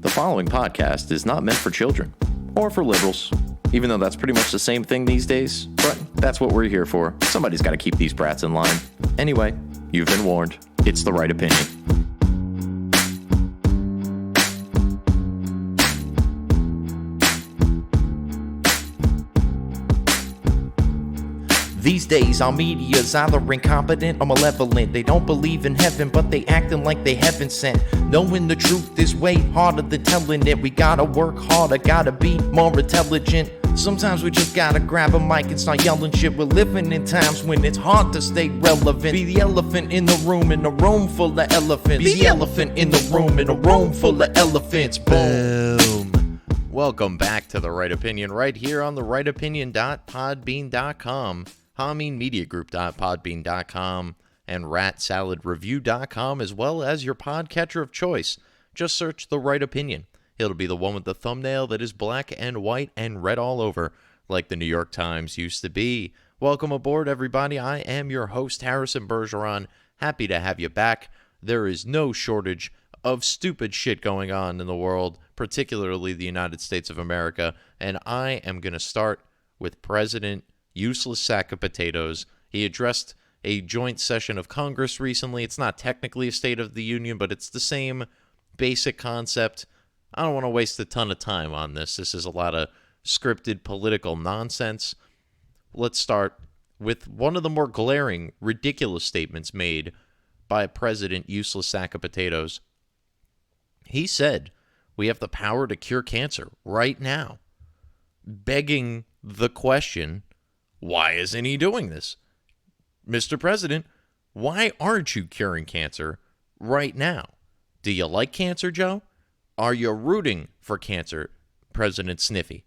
The following podcast is not meant for children or for liberals, even though that's pretty much the same thing these days, but that's what we're here for. Somebody's got to keep these brats in line. Anyway, you've been warned. It's the right opinion. These days, our media's either incompetent or malevolent. They don't believe in heaven, but they acting like they heaven sent. Knowing the truth is way harder than telling it. We gotta work harder, gotta be more intelligent. Sometimes we just gotta grab a mic and start yelling shit. We're living in times when it's hard to stay relevant. Be the elephant in the room, in a room full of elephants. Be the elephant in the room, in a room full of elephants. Boom. Welcome back to The Right Opinion, right here on therightopinion.podbean.com, HackerHamin.podbean.com, and ratsaladreview.com, as well as your podcatcher of choice. Just search The Right Opinion. It'll be the one with the thumbnail that is black and white and red all over, like the New York Times used to be. Welcome aboard, everybody. I am your host, Harrison Bergeron. Happy to have you back. There is no shortage of stupid shit going on in the world, particularly the United States of America, and I am going to start with President Useless Sack of Potatoes. He addressed a joint session of Congress recently. It's not technically a State of the Union, but it's the same basic concept. I don't want to waste a ton of time on this. This is a lot of scripted political nonsense. Let's start with one of the more glaring, ridiculous statements made by President Useless Sack of Potatoes. He said, we have the power to cure cancer right now, begging the question, why isn't he doing this? Mr. President, why aren't you curing cancer right now? Do you like cancer, Joe? Are you rooting for cancer, President Sniffy?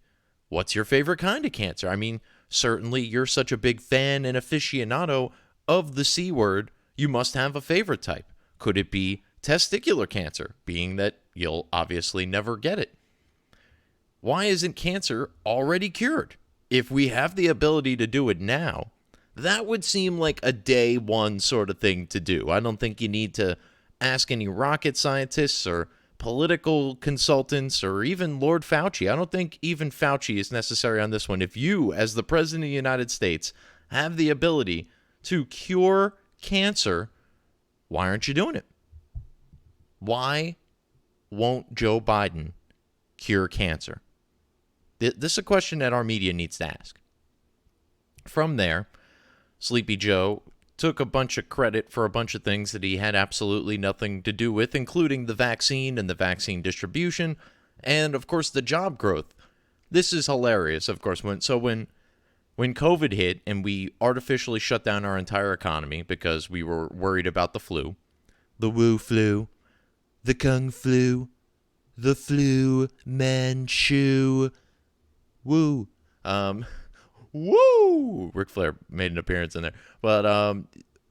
What's your favorite kind of cancer? I mean, certainly you're such a big fan and aficionado of the C word, you must have a favorite type. Could it be testicular cancer, being that you'll obviously never get it? Why isn't cancer already cured? If we have the ability to do it now, that would seem like a day one sort of thing to do. I don't think you need to ask any rocket scientists or political consultants or even Lord Fauci. I don't think even Fauci is necessary on this one. If you, as the President of the United States, have the ability to cure cancer, why aren't you doing it? Why won't Joe Biden cure cancer? This is a question that our media needs to ask. From there, Sleepy Joe took a bunch of credit for a bunch of things that he had absolutely nothing to do with, including the vaccine and the vaccine distribution, and, of course, the job growth. This is hilarious, of course. When COVID hit and we artificially shut down our entire economy because we were worried about the flu, the Wu flu, the Kung flu, the flu Manchu, woo. Woo! Ric Flair made an appearance in there. But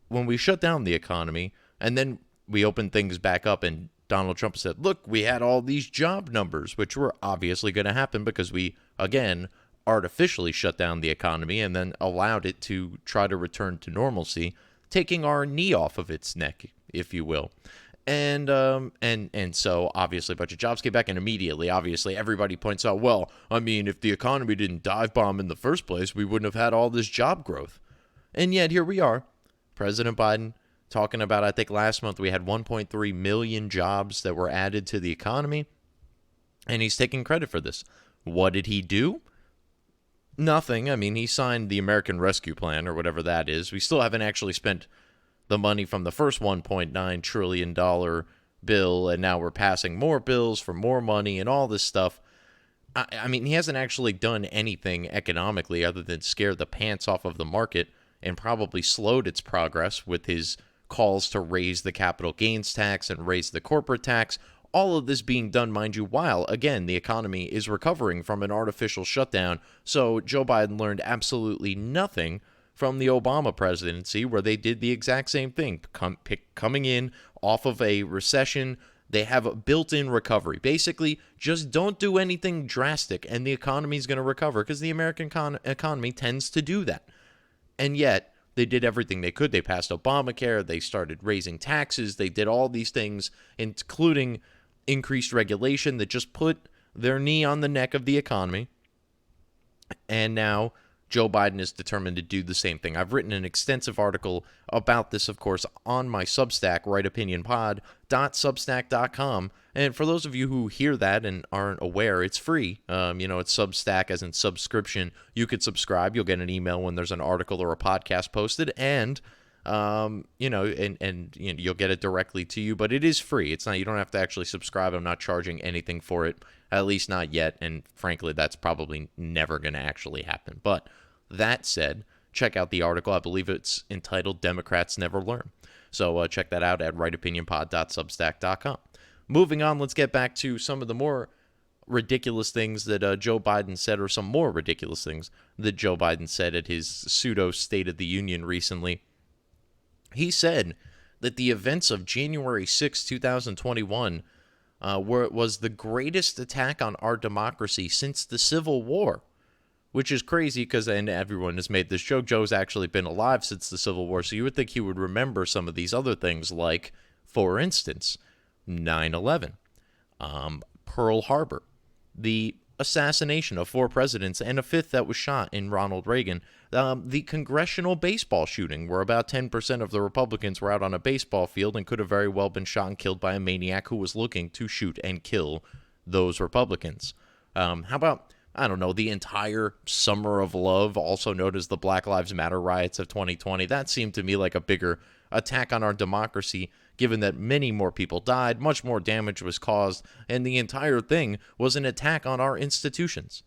when we shut down the economy and then we opened things back up and Donald Trump said, look, we had all these job numbers, which were obviously going to happen because we, again, artificially shut down the economy and then allowed it to try to return to normalcy, taking our knee off of its neck, if you will. And so obviously a bunch of jobs came back, and immediately, obviously, everybody points out, well, I mean, if the economy didn't dive bomb in the first place, we wouldn't have had all this job growth. And yet here we are, President Biden talking about, I think last month we had 1.3 million jobs that were added to the economy, and he's taking credit for this. What did he do? Nothing. I mean, he signed the American Rescue Plan or whatever that is. We still haven't actually spent the money from the first $1.9 trillion bill, and now we're passing more bills for more money and all this stuff. I mean, he hasn't actually done anything economically other than scare the pants off of the market and probably slowed its progress with his calls to raise the capital gains tax and raise the corporate tax. All of this being done, mind you, while, again, the economy is recovering from an artificial shutdown. So Joe Biden learned absolutely nothing from the Obama presidency, where they did the exact same thing, coming in off of a recession. They have a built-in recovery. Basically, just don't do anything drastic, and the economy is going to recover, because the American economy tends to do that. And yet, they did everything they could. They passed Obamacare. They started raising taxes. They did all these things, including increased regulation that just put their knee on the neck of the economy. And now Joe Biden is determined to do the same thing. I've written an extensive article about this, of course, on my Substack, rightopinionpod.substack.com. And for those of you who hear that and aren't aware, it's free. It's Substack as in subscription. You could subscribe. You'll get an email when there's an article or a podcast posted, and you'll get it directly to you. But it is free. It's not. You don't have to actually subscribe. I'm not charging anything for it. At least not yet, and frankly, that's probably never going to actually happen. But that said, check out the article. I believe it's entitled Democrats Never Learn. So check that out at rightopinionpod.substack.com. Moving on, let's get back to some of the more ridiculous things that Joe Biden said, or some more ridiculous things that Joe Biden said at his pseudo State of the Union recently. He said that the events of January 6, 2021 was the greatest attack on our democracy since the Civil War, which is crazy because, and everyone has made this joke, Joe's actually been alive since the Civil War, so you would think he would remember some of these other things, like, for instance, 9/11, Pearl Harbor, the assassination of 4 presidents and a 5th that was shot in Ronald Reagan, the congressional baseball shooting, where about 10% of the Republicans were out on a baseball field and could have very well been shot and killed by a maniac who was looking to shoot and kill those Republicans. How about, I don't know, the entire Summer of Love, also known as the Black Lives Matter riots of 2020? That seemed to me like a bigger attack on our democracy, given that many more people died, much more damage was caused, and the entire thing was an attack on our institutions.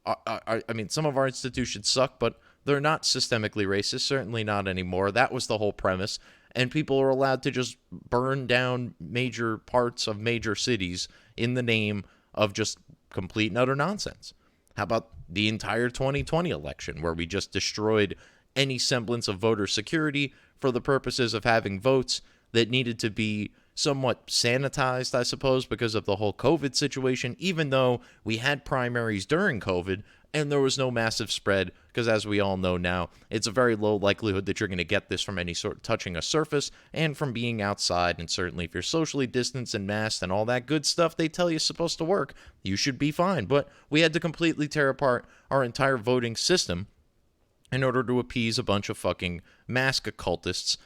I mean, some of our institutions suck, but they're not systemically racist, certainly not anymore. That was the whole premise, and people are allowed to just burn down major parts of major cities in the name of just complete and utter nonsense. How about the entire 2020 election, where we just destroyed any semblance of voter security for the purposes of having votes that needed to be somewhat sanitized, I suppose, because of the whole COVID situation, even though we had primaries during COVID and there was no massive spread, because as we all know now, it's a very low likelihood that you're going to get this from any sort of touching a surface and from being outside, and certainly if you're socially distanced and masked and all that good stuff they tell you is supposed to work, you should be fine. But we had to completely tear apart our entire voting system in order to appease a bunch of fucking mask cultists,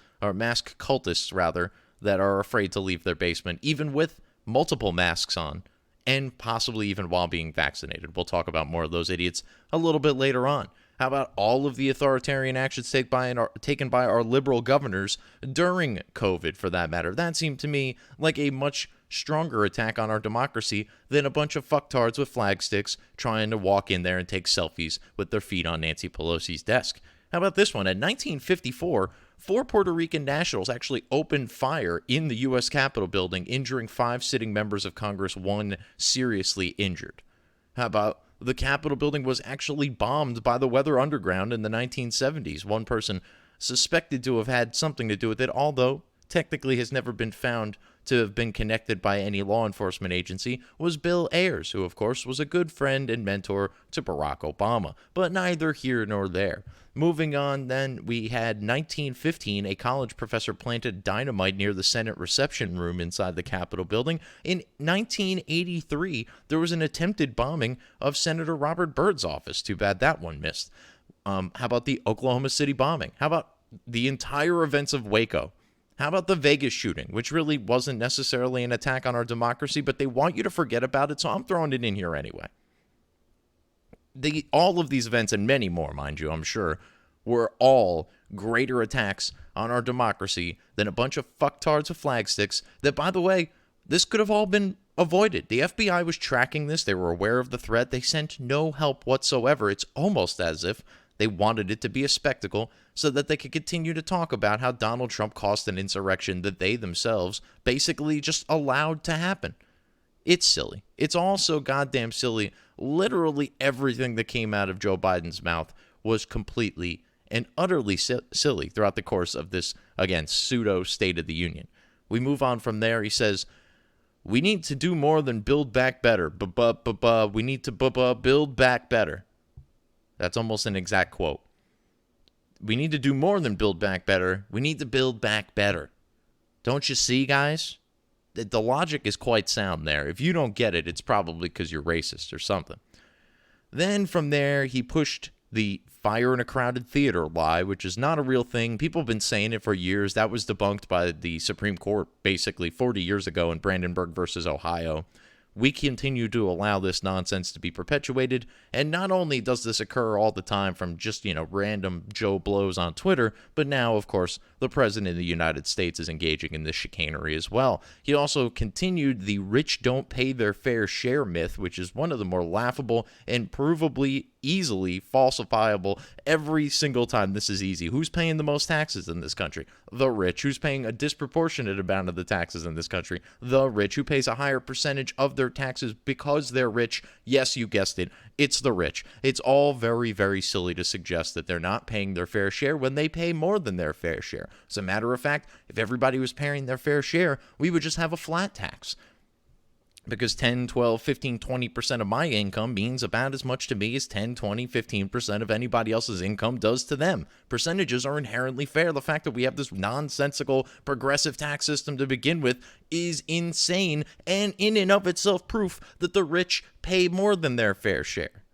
that are afraid to leave their basement, even with multiple masks on, and possibly even while being vaccinated. We'll talk about more of those idiots a little bit later on. How about all of the authoritarian actions taken by our liberal governors during COVID, for that matter? That seemed to me like a much stronger attack on our democracy than a bunch of fucktards with flag sticks trying to walk in there and take selfies with their feet on Nancy Pelosi's desk. How about this one? In 1954, 4 Puerto Rican nationals actually opened fire in the U.S. Capitol building, injuring 5 sitting members of Congress, 1 seriously injured. How about the Capitol building was actually bombed by the Weather Underground in the 1970s. One person suspected to have had something to do with it, although technically has never been found to have been connected by any law enforcement agency, was Bill Ayers, who of course was a good friend and mentor to Barack Obama, but neither here nor there. Moving on, then, we had 1915, a college professor planted dynamite near the Senate reception room inside the Capitol building. In 1983, there was an attempted bombing of Senator Robert Byrd's office. Too bad that one missed. How about the Oklahoma City bombing? How about the entire events of Waco? How about the Vegas shooting, which really wasn't necessarily an attack on our democracy, but they want you to forget about it, so I'm throwing it in here anyway. All of these events, and many more, mind you, I'm sure, were all greater attacks on our democracy than a bunch of fucktards with flag sticks that, by the way, this could have all been avoided. The FBI was tracking this. They were aware of the threat. They sent no help whatsoever. It's almost as if they wanted it to be a spectacle so that they could continue to talk about how Donald Trump caused an insurrection that they themselves basically just allowed to happen. It's silly. It's all so goddamn silly. Literally everything that came out of Joe Biden's mouth was completely and utterly silly throughout the course of this, again, pseudo State of the Union. We move on from there. He says, we need to do more than build back better. We need to build back better. That's almost an exact quote. We need to do more than build back better. We need to build back better. Don't you see, guys? the logic is quite sound there. If you don't get it, it's probably because you're racist or something. Then from there, he pushed the fire in a crowded theater lie, which is not a real thing. People have been saying it for years. That was debunked by the Supreme Court basically 40 years ago in Brandenburg versus Ohio. We continue to allow this nonsense to be perpetuated, and not only does this occur all the time from just, random Joe Blows on Twitter, but now, of course, the President of the United States is engaging in this chicanery as well. He also continued the rich don't pay their fair share myth, which is one of the more laughable and provably easily falsifiable every single time. This is easy. Who's paying the most taxes in this country? The rich. Who's paying a disproportionate amount of the taxes in this country? The rich. Who pays a higher percentage of their taxes because they're rich? Yes, you guessed it. It's the rich. It's all very, very silly to suggest that they're not paying their fair share when they pay more than their fair share. As a matter of fact, if everybody was paying their fair share, we would just have a flat tax. Because 10, 12, 15, 20% of my income means about as much to me as 10, 20, 15% of anybody else's income does to them. Percentages are inherently fair. The fact that we have this nonsensical progressive tax system to begin with is insane, and in and of itself proof that the rich pay more than their fair share.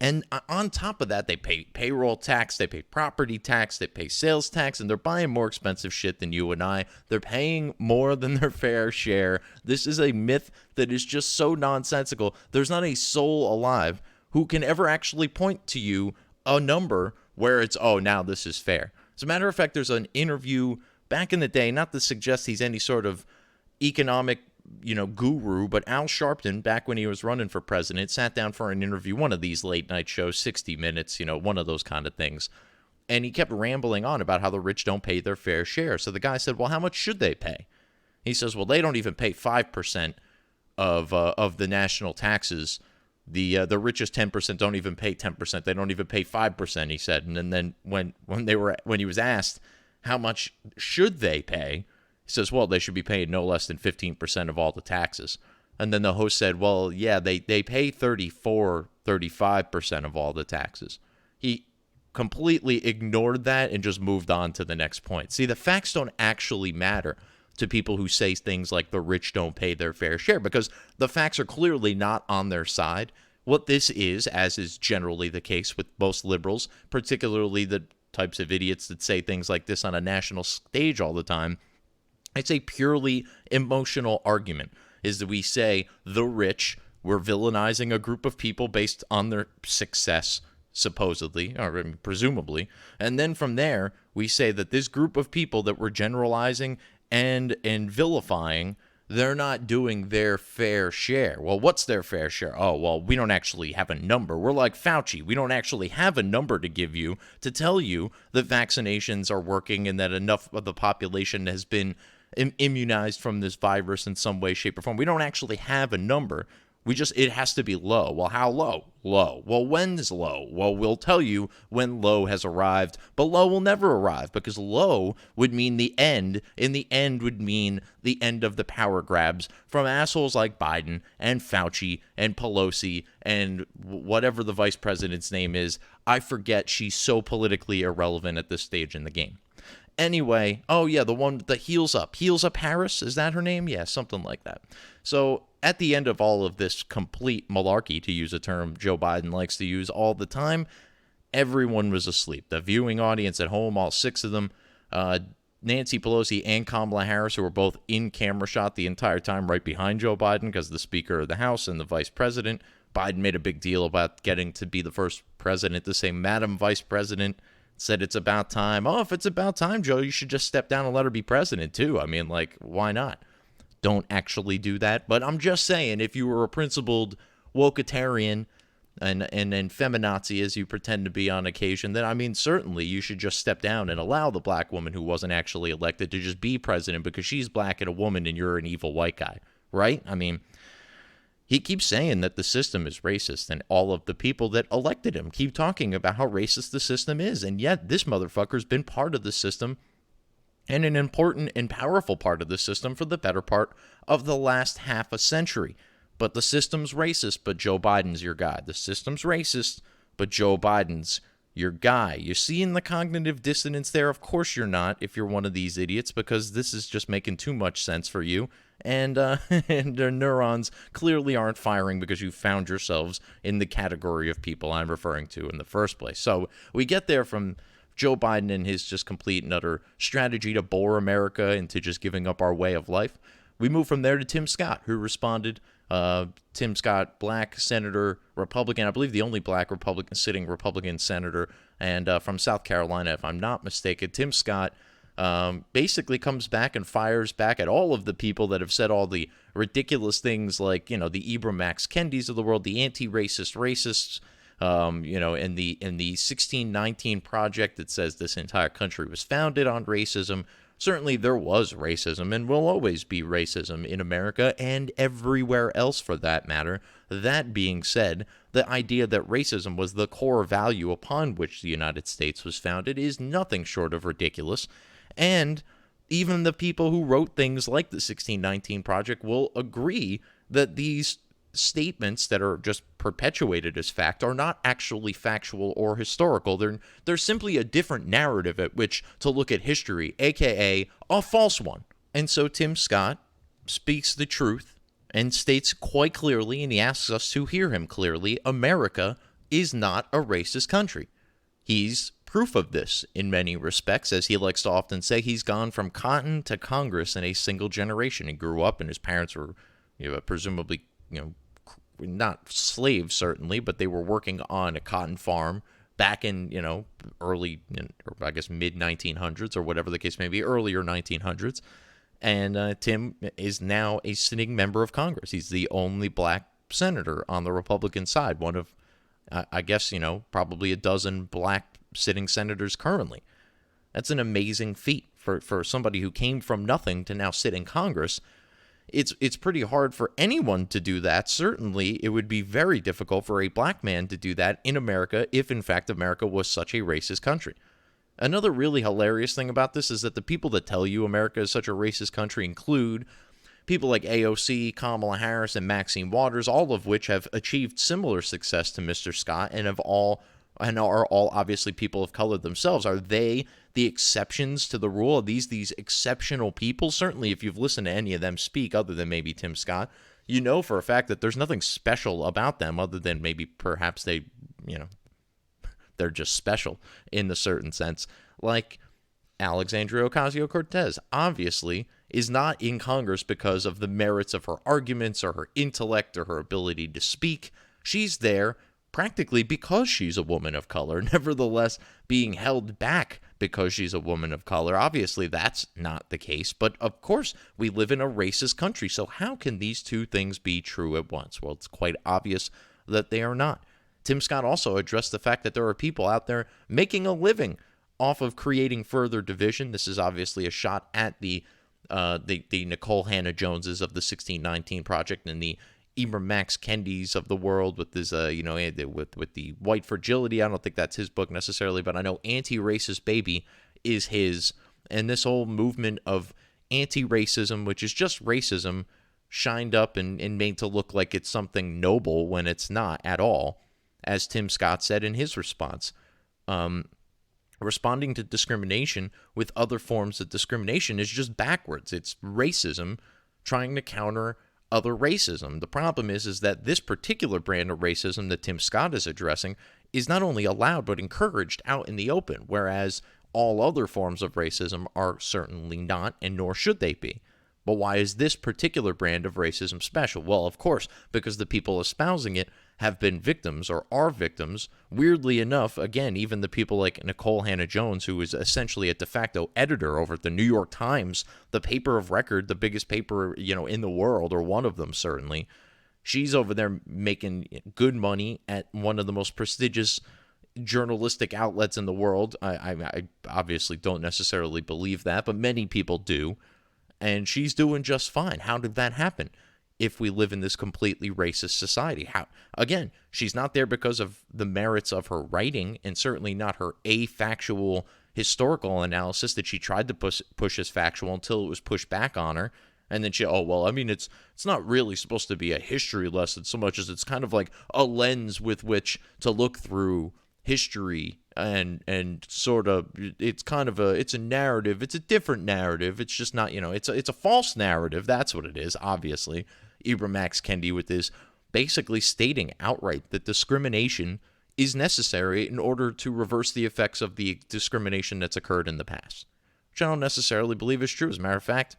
And on top of that, they pay payroll tax, they pay property tax, they pay sales tax, and they're buying more expensive shit than you and I. They're paying more than their fair share. This is a myth that is just so nonsensical. There's not a soul alive who can ever actually point to you a number where it's, oh, now this is fair. As a matter of fact, there's an interview back in the day, not to suggest he's any sort of economic guru, but Al Sharpton, back when he was running for president, sat down for an interview, one of these late night shows, 60 Minutes, one of those kind of things. And he kept rambling on about how the rich don't pay their fair share. So the guy said, well, how much should they pay? He says, well, they don't even pay 5% of the national taxes. The richest 10% don't even pay 10%. They don't even pay 5%, he said. And then when he was asked how much should they pay, he says, well, they should be paid no less than 15% of all the taxes. And then the host said, well, yeah, they pay 35% of all the taxes. He completely ignored that and just moved on to the next point. See, the facts don't actually matter to people who say things like the rich don't pay their fair share, because the facts are clearly not on their side. What this is, as is generally the case with most liberals, particularly the types of idiots that say things like this on a national stage all the time, it's a purely emotional argument, is that we say the rich, we're villainizing a group of people based on their success, supposedly, or presumably, and then from there, we say that this group of people that we're generalizing and vilifying, they're not doing their fair share. Well, what's their fair share? Oh, well, we don't actually have a number. We're like Fauci. We don't actually have a number to give you to tell you that vaccinations are working and that enough of the population has been immunized from this virus in some way, shape, or form. We don't actually have a number. It has to be low. Well, how low? Low. Well, when is low? Well, we'll tell you when low has arrived, but low will never arrive, because low would mean the end, and the end would mean the end of the power grabs from assholes like Biden and Fauci and Pelosi and whatever the vice president's name is. I forget. She's so politically irrelevant at this stage in the game. Anyway, oh yeah, the one with the heels up Harris, is that her name? Yeah, something like that. So at the end of all of this complete malarkey, to use a term Joe Biden likes to use all the time, everyone was asleep. The viewing audience at home, all six of them, Nancy Pelosi and Kamala Harris, who were both in camera shot the entire time right behind Joe Biden because the Speaker of the House and the Vice President. Biden made a big deal about getting to be the first president to say Madam Vice President. Said it's about time. Oh, if it's about time, Joe, you should just step down and let her be president too. I mean, like, why not? Don't actually do that. But I'm just saying, if you were a principled wokeitarian and feminazi, as you pretend to be on occasion, then, I mean, certainly you should just step down and allow the black woman who wasn't actually elected to just be president because she's black and a woman and you're an evil white guy, right? I mean, he keeps saying that the system is racist, and all of the people that elected him keep talking about how racist the system is, and yet this motherfucker's been part of the system, and an important and powerful part of the system for the better part of the last half a century. But the system's racist, but Joe Biden's your guy. The system's racist, but Joe Biden's your guy. You're seeing the cognitive dissonance there? Of course you're not if you're one of these idiots, because this is just making too much sense for you. And, and the neurons clearly aren't firing because you found yourselves in the category of people I'm referring to in the first place. So we get there from Joe Biden and his just complete and utter strategy to bore America into just giving up our way of life. We move from there to Tim Scott, who responded. Tim Scott, black senator, Republican, I believe the only black sitting Republican senator, and from South Carolina, if I'm not mistaken. Tim Scott basically comes back and fires back at all of the people that have said all the ridiculous things like, the Ibram X. Kendis of the world, the anti-racist racists, in the 1619 Project that says this entire country was founded on racism. Certainly there was racism and will always be racism in America and everywhere else for that matter. That being said, the idea that racism was the core value upon which the United States was founded is nothing short of ridiculous. And even the people who wrote things like the 1619 Project will agree that these statements that are just perpetuated as fact are not actually factual or historical. They're simply a different narrative at which to look at history, aka a false one. And so Tim Scott speaks the truth and states quite clearly, and he asks us to hear him clearly, America is not a racist country. He's proof of this in many respects. As he likes to often say, he's gone from cotton to Congress in a single generation. He grew up and his parents were presumably not slaves certainly, but they were working on a cotton farm back in, early, or I guess mid 1900s or whatever the case may be, earlier 1900s. And Tim is now a sitting member of Congress. He's the only black senator on the Republican side, one of, I guess, probably a dozen black sitting senators currently. That's an amazing feat for somebody who came from nothing to now sit in Congress. It's pretty hard for anyone to do that. Certainly, it would be very difficult for a black man to do that in America if, in fact, America was such a racist country. Another really hilarious thing about this is that the people that tell you America is such a racist country include people like AOC, Kamala Harris, and Maxine Waters, all of which have achieved similar success to Mr. Scott and are all obviously people of color themselves. Are they the exceptions to the rule? Are these exceptional people? Certainly, if you've listened to any of them speak, other than maybe Tim Scott, you know for a fact that there's nothing special about them other than maybe perhaps they're just special in a certain sense. Like Alexandria Ocasio-Cortez, obviously, is not in Congress because of the merits of her arguments or her intellect or her ability to speak. She's there practically because she's a woman of color, nevertheless being held back because she's a woman of color. Obviously, that's not the case, but of course, we live in a racist country, so how can these two things be true at once? Well, it's quite obvious that they are not. Tim Scott also addressed the fact that there are people out there making a living off of creating further division. This is obviously a shot at the Nicole Hannah Joneses of the 1619 Project and the Ibram X. Kendis of the world with this, with the white fragility. I don't think that's his book necessarily, but I know Anti-Racist Baby is his. And this whole movement of anti-racism, which is just racism, shined up and made to look like it's something noble when it's not at all, as Tim Scott said in his response. Responding to discrimination with other forms of discrimination is just backwards. It's racism trying to counter other racism. The problem is that this particular brand of racism that Tim Scott is addressing is not only allowed but encouraged out in the open, whereas all other forms of racism are certainly not, and nor should they be. But why is this particular brand of racism special? Well, of course, because the people espousing it have been victims or are victims. Weirdly enough, again, even the people like Nicole Hannah Jones, who is essentially a de facto editor over at the New York Times, the paper of record, the biggest paper, in the world, or one of them certainly. She's over there making good money at one of the most prestigious journalistic outlets in the world. I obviously don't necessarily believe that, but many people do. And she's doing just fine. How did that happen? If we live in this completely racist society. How? Again, she's not there because of the merits of her writing, and certainly not her afactual historical analysis that she tried to push as factual until it was pushed back on her. And then it's not really supposed to be a history lesson so much as it's kind of like a lens with which to look through history and sort of it's kind of it's a narrative. It's a different narrative. It's just not, it's a false narrative. That's what it is, obviously. Ibram X. Kendi with this basically stating outright that discrimination is necessary in order to reverse the effects of the discrimination that's occurred in the past, which I don't necessarily believe is true. As a matter of fact,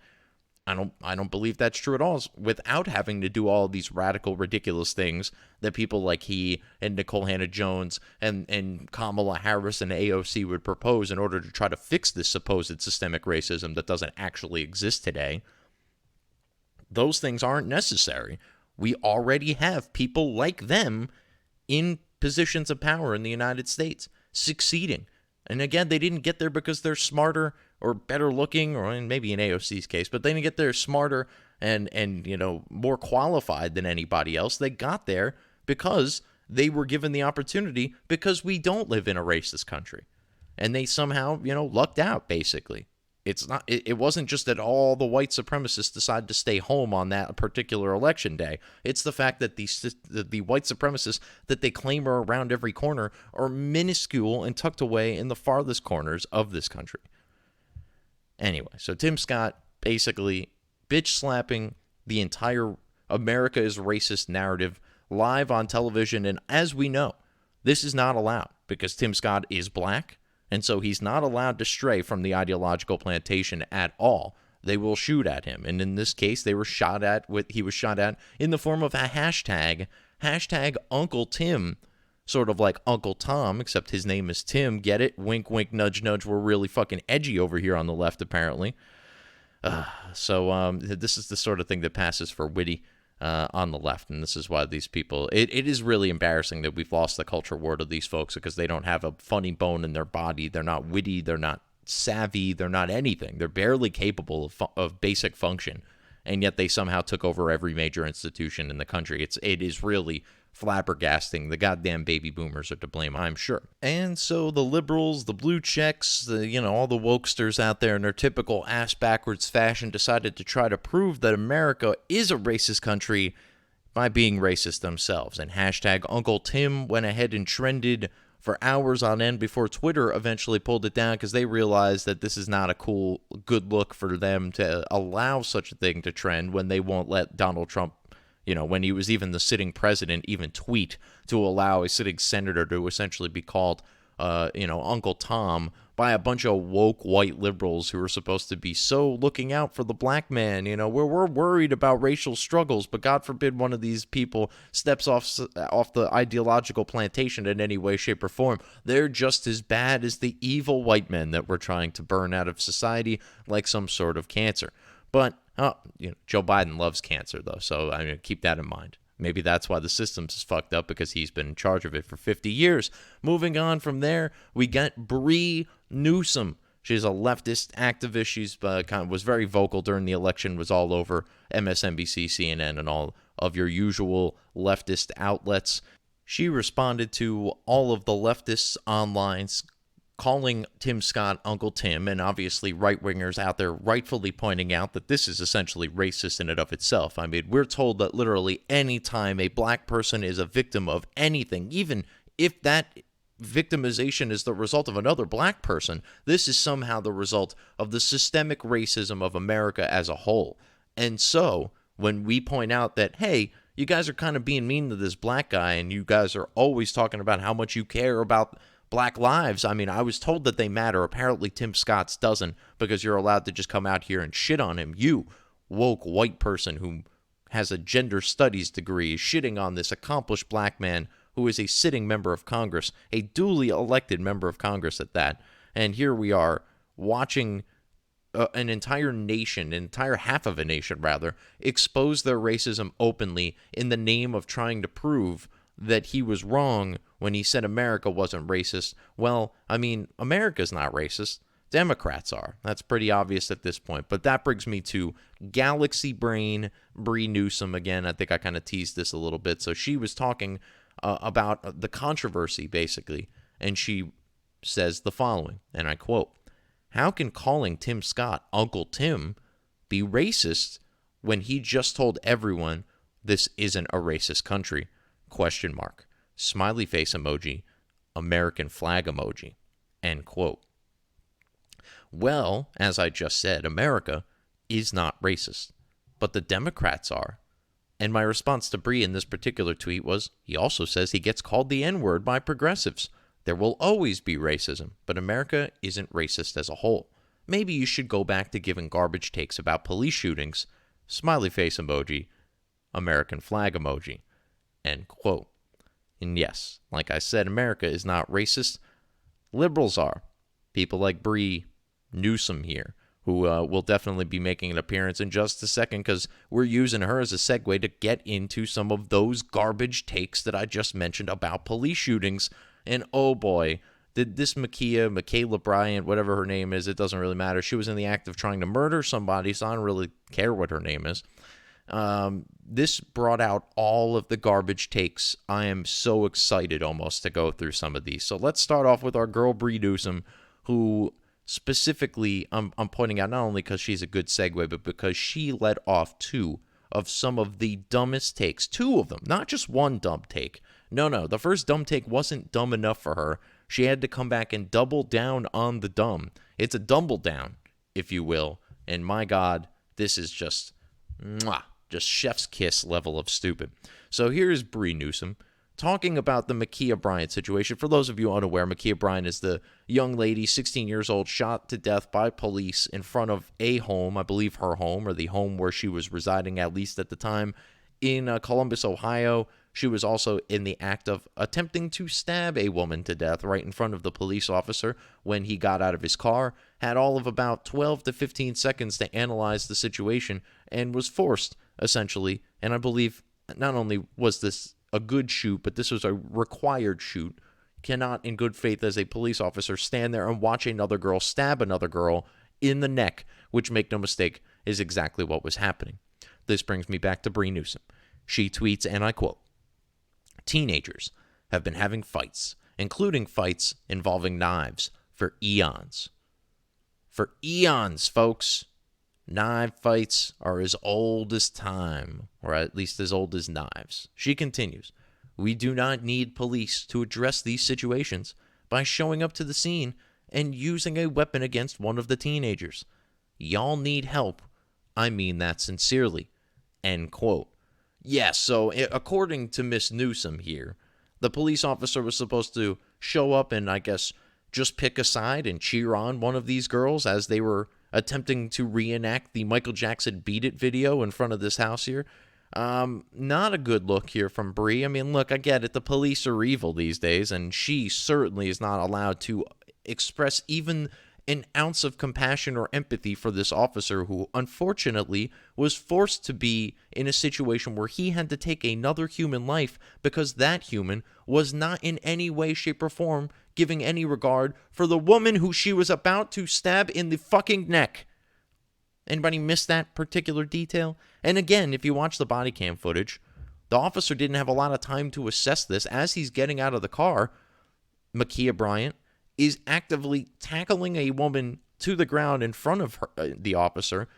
I don't believe that's true at all, without having to do all these radical, ridiculous things that people like he and Nicole Hannah-Jones and Kamala Harris and AOC would propose in order to try to fix this supposed systemic racism that doesn't actually exist today. Those things aren't necessary. We already have people like them in positions of power in the United States succeeding. And again, they didn't get there because they're smarter or better looking, or maybe in AOC's case, but they didn't get there smarter and more qualified than anybody else. They got there because they were given the opportunity, because we don't live in a racist country. And they somehow, lucked out, basically. It wasn't just that all the white supremacists decided to stay home on that particular election day. It's the fact that the white supremacists that they claim are around every corner are minuscule and tucked away in the farthest corners of this country. Anyway, so Tim Scott basically bitch slapping the entire America is racist narrative live on television. And as we know, this is not allowed because Tim Scott is black. And so he's not allowed to stray from the ideological plantation at all. They will shoot at him. And in this case, he was shot at in the form of a hashtag Uncle Tim, sort of like Uncle Tom, except his name is Tim. Get it? Wink, wink, nudge, nudge. We're really fucking edgy over here on the left, apparently. So this is the sort of thing that passes for witty on the left, and this is why these people, it is really embarrassing that we've lost the culture war to these folks, because they don't have a funny bone in their body. They're not witty, they're not savvy, they're not anything. They're barely capable of basic function, and yet they somehow took over every major institution in the country. It is really flabbergasting. The goddamn baby boomers are to blame, I'm sure. And so the liberals, the blue checks, all the wokesters out there in their typical ass-backwards fashion decided to try to prove that America is a racist country by being racist themselves. And hashtag Uncle Tim went ahead and trended for hours on end before Twitter eventually pulled it down, because they realized that this is not a cool, good look for them to allow such a thing to trend when they won't let Donald Trump, when he was even the sitting president, even tweet to allow a sitting senator to essentially be called, Uncle Tom by a bunch of woke white liberals who are supposed to be so looking out for the black man. We're worried about racial struggles, but God forbid one of these people steps off the ideological plantation in any way, shape, or form. They're just as bad as the evil white men that we're trying to burn out of society like some sort of cancer. But Joe Biden loves cancer, though, so keep that in mind. Maybe that's why the system's is fucked up, because he's been in charge of it for 50 years. Moving on from there, we got Bree Newsom. She's a leftist activist. She's was very vocal during the election, was all over MSNBC, CNN, and all of your usual leftist outlets. She responded to all of the leftists online calling Tim Scott Uncle Tim, and obviously right-wingers out there rightfully pointing out that this is essentially racist in and of itself. We're told that literally any time a black person is a victim of anything, even if that victimization is the result of another black person, this is somehow the result of the systemic racism of America as a whole. And so, when we point out that, hey, you guys are kind of being mean to this black guy, and you guys are always talking about how much you care about black lives. I was told that they matter. Apparently Tim Scott's doesn't, because you're allowed to just come out here and shit on him. You, woke white person who has a gender studies degree, is shitting on this accomplished black man who is a sitting member of Congress, a duly elected member of Congress at that. And here we are watching an entire nation, an entire half of a nation rather, expose their racism openly in the name of trying to prove that he was wrong when he said America wasn't racist. Well, America's not racist. Democrats are. That's pretty obvious at this point. But that brings me to Galaxy Brain Bree Newsom again. I think I kind of teased this a little bit. So she was talking about the controversy, basically, and she says the following, and I quote, "How can calling Tim Scott Uncle Tim be racist when he just told everyone this isn't a racist country? Question mark. Smiley face emoji. American flag emoji, end quote. Well, as I just said, America is not racist, but the Democrats are. And my response to Bree in this particular tweet was, he also says he gets called the N-word by progressives. There will always be racism, but America isn't racist as a whole. Maybe you should go back to giving garbage takes about police shootings, smiley face emoji, American flag emoji, end quote. And yes, like I said, America is not racist. Liberals are. People like Bree Newsom here, who will definitely be making an appearance in just a second because we're using her as a segue to get into some of those garbage takes that I just mentioned about police shootings. And oh boy, did this Michaela Bryant, whatever her name is, it doesn't really matter. She was in the act of trying to murder somebody, so I don't really care what her name is. This brought out all of the garbage takes. I am so excited almost to go through some of these. So let's start off with our girl Bree Newsom, who specifically I'm pointing out not only because she's a good segue, but because she let off two of some of the dumbest takes. Two of them, not just one dumb take. No, the first dumb take wasn't dumb enough for her. She had to come back and double down on the dumb. It's a dumble down, if you will. And my God, this is just chef's kiss level of stupid. So here's Bree Newsom talking about the Ma'Khia Bryant situation. For those of you unaware, Ma'Khia Bryant is the young lady, 16 years old, shot to death by police in front of a home, I believe her home, or the home where she was residing, at least at the time, in Columbus, Ohio. She was also in the act of attempting to stab a woman to death right in front of the police officer when he got out of his car, had all of about 12 to 15 seconds to analyze the situation, and was forced, essentially, and I believe not only was this a good shoot, but this was a required shoot. Cannot, in good faith as a police officer, stand there and watch another girl stab another girl in the neck, which, make no mistake, is exactly what was happening. This brings me back to Bree Newsom. She tweets, and I quote, "Teenagers have been having fights, including fights involving knives, for eons." For eons, folks. Knife fights are as old as time, or at least as old as knives. She continues, "We do not need police to address these situations by showing up to the scene and using a weapon against one of the teenagers. Y'all need help. I mean that sincerely." End quote. Yes, so according to Miss Newsom here, the police officer was supposed to show up and, I guess, just pick a side and cheer on one of these girls as they were attempting to reenact the Michael Jackson Beat It video in front of this house here. Not a good look here from Bree. I mean, look, I get it. The police are evil these days, and she certainly is not allowed to express even an ounce of compassion or empathy for this officer who, unfortunately, was forced to be in a situation where he had to take another human life because that human was not in any way, shape, or form giving any regard for the woman who she was about to stab in the fucking neck. Anybody miss that particular detail? And again, if you watch the body cam footage, the officer didn't have a lot of time to assess this. As he's getting out of the car, Ma'Khia Bryant is tackling a woman to the ground in front of her, the officer.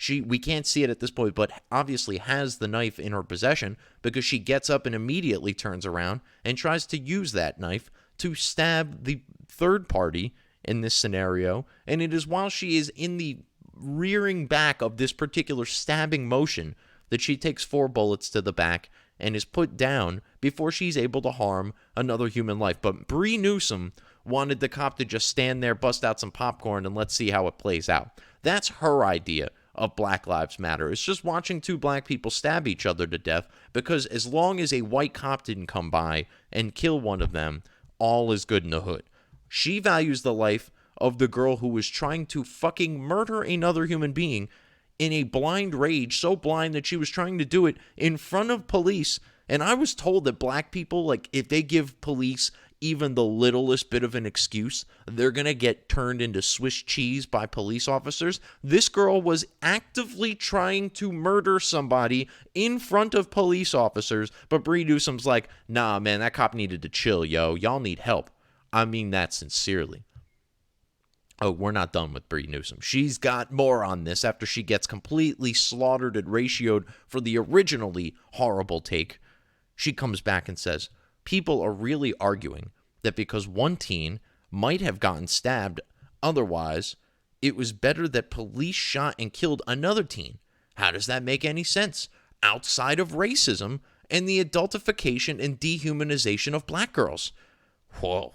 We can't see it at this point, but obviously has the knife in her possession because she gets up and immediately turns around and tries to use that knife to stab the third party in this scenario. And it is while she is in the rearing back of this particular stabbing motion that she takes 4 bullets to the back and is put down before she's able to harm another human life. But Bree Newsom wanted the cop to just stand there, bust out some popcorn, and let's see how it plays out. That's her idea of Black Lives Matter. It's just watching 2 black people stab each other to death because as long as a white cop didn't come by and kill one of them, all is good in the hood. She values the life of the girl who was trying to fucking murder another human being in a blind rage, so blind that she was trying to do it in front of police. And I was told that black people, like, if they give police even the littlest bit of an excuse, they're going to get turned into Swiss cheese by police officers. This girl was actively trying to murder somebody in front of police officers, but Bree Newsom's like, nah, man, that cop needed to chill, yo. Y'all need help. I mean that sincerely. Oh, we're not done with Bree Newsom. She's got more on this after she gets completely slaughtered and ratioed for the originally horrible take. She comes back and says, people are really arguing that because one teen might have gotten stabbed otherwise, it was better that police shot and killed another teen. How does that make any sense? Outside of racism and the adultification and dehumanization of black girls. Whoa.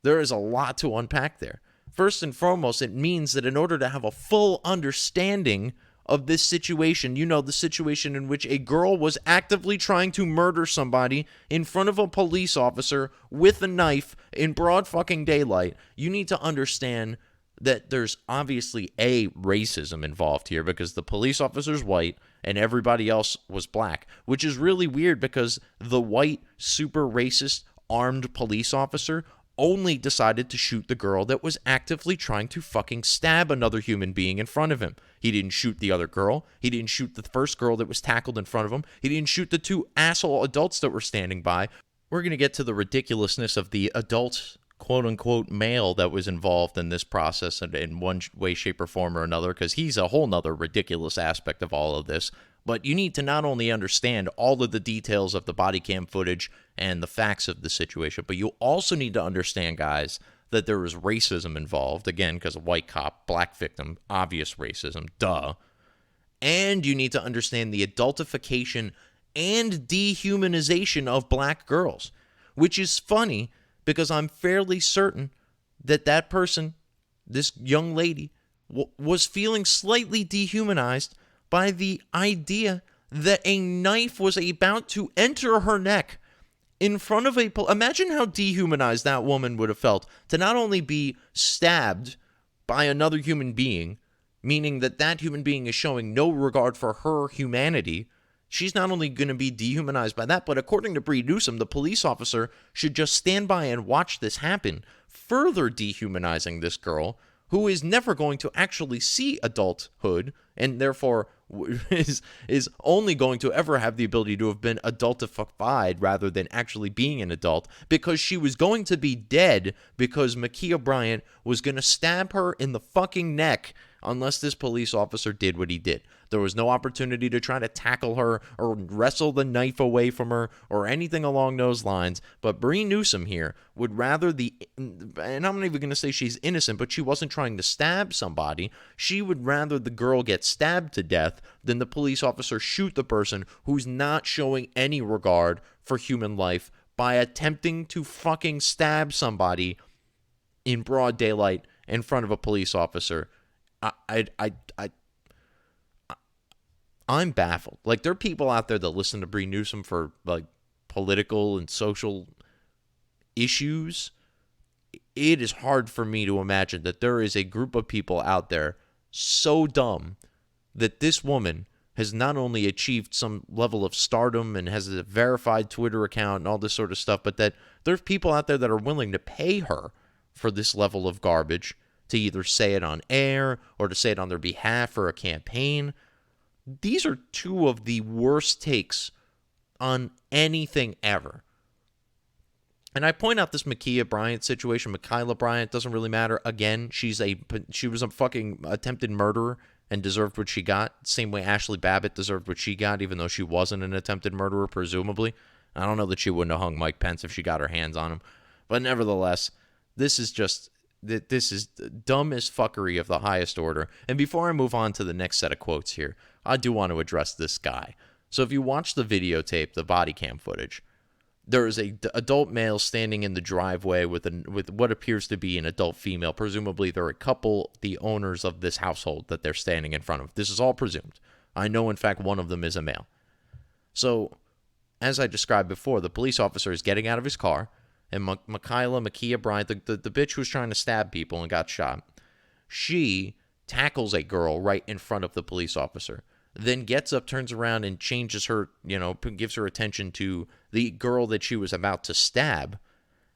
There is a lot to unpack there. First and foremost, it means that in order to have a full understanding of this situation, the situation in which a girl was actively trying to murder somebody in front of a police officer with a knife in broad fucking daylight, you need to understand that there's obviously racism involved here because the police officer's white and everybody else was black, which is really weird because the white, super racist, armed police officer only decided to shoot the girl that was actively trying to fucking stab another human being in front of him. He didn't shoot the other girl. He didn't shoot the first girl that was tackled in front of him. He didn't shoot the two asshole adults that were standing by. We're going to get to the ridiculousness of the adult, quote-unquote, male that was involved in this process in one way, shape, or form or another, because he's a whole nother ridiculous aspect of all of this. But you need to not only understand all of the details of the body cam footage and the facts of the situation, but you also need to understand, guys, that there was racism involved. Again, because a white cop, black victim, obvious racism, duh. And you need to understand the adultification and dehumanization of black girls, which is funny because I'm fairly certain that that person, this young lady, was feeling slightly dehumanized by the idea that a knife was about to enter her neck in front of imagine how dehumanized that woman would have felt to not only be stabbed by another human being, meaning that that human being is showing no regard for her humanity. She's not only going to be dehumanized by that, but according to Bree Newsom, the police officer should just stand by and watch this happen, further dehumanizing this girl, who is never going to actually see adulthood and therefore is only going to ever have the ability to have been adultified rather than actually being an adult, because she was going to be dead because Ma'Khia Bryant was going to stab her in the fucking neck unless this police officer did what he did. There was no opportunity to try to tackle her or wrestle the knife away from her or anything along those lines. But Bree Newsom here would rather and I'm not even going to say she's innocent, but she wasn't trying to stab somebody. She would rather the girl get stabbed to death than the police officer shoot the person who's not showing any regard for human life by attempting to fucking stab somebody in broad daylight in front of a police officer. I'm baffled. Like, there are people out there that listen to Bree Newsom for, like, political and social issues. It is hard for me to imagine that there is a group of people out there so dumb that this woman has not only achieved some level of stardom and has a verified Twitter account and all this sort of stuff, but that there's people out there that are willing to pay her for this level of garbage, to either say it on air or to say it on their behalf for a campaign. These are two of the worst takes on anything ever. And I point out this Ma'Khia Bryant situation. Ma'Khia Bryant doesn't really matter. Again, she was a fucking attempted murderer and deserved what she got. Same way Ashley Babbitt deserved what she got, even though she wasn't an attempted murderer, presumably. I don't know that she wouldn't have hung Mike Pence if she got her hands on him. But nevertheless, this is dumb as fuckery of the highest order. And before I move on to the next set of quotes here, I do want to address this guy. So if you watch the videotape, the body cam footage, there is a adult male standing in the driveway with what appears to be an adult female. Presumably they're a couple, the owners of this household that they're standing in front of. This is all presumed. I know, in fact, one of them is a male. So, as I described before, the police officer is getting out of his car, and Ma'Khia Bryant, the bitch who was trying to stab people and got shot, she tackles a girl right in front of the police officer, then gets up, turns around, and changes her, gives her attention to the girl that she was about to stab.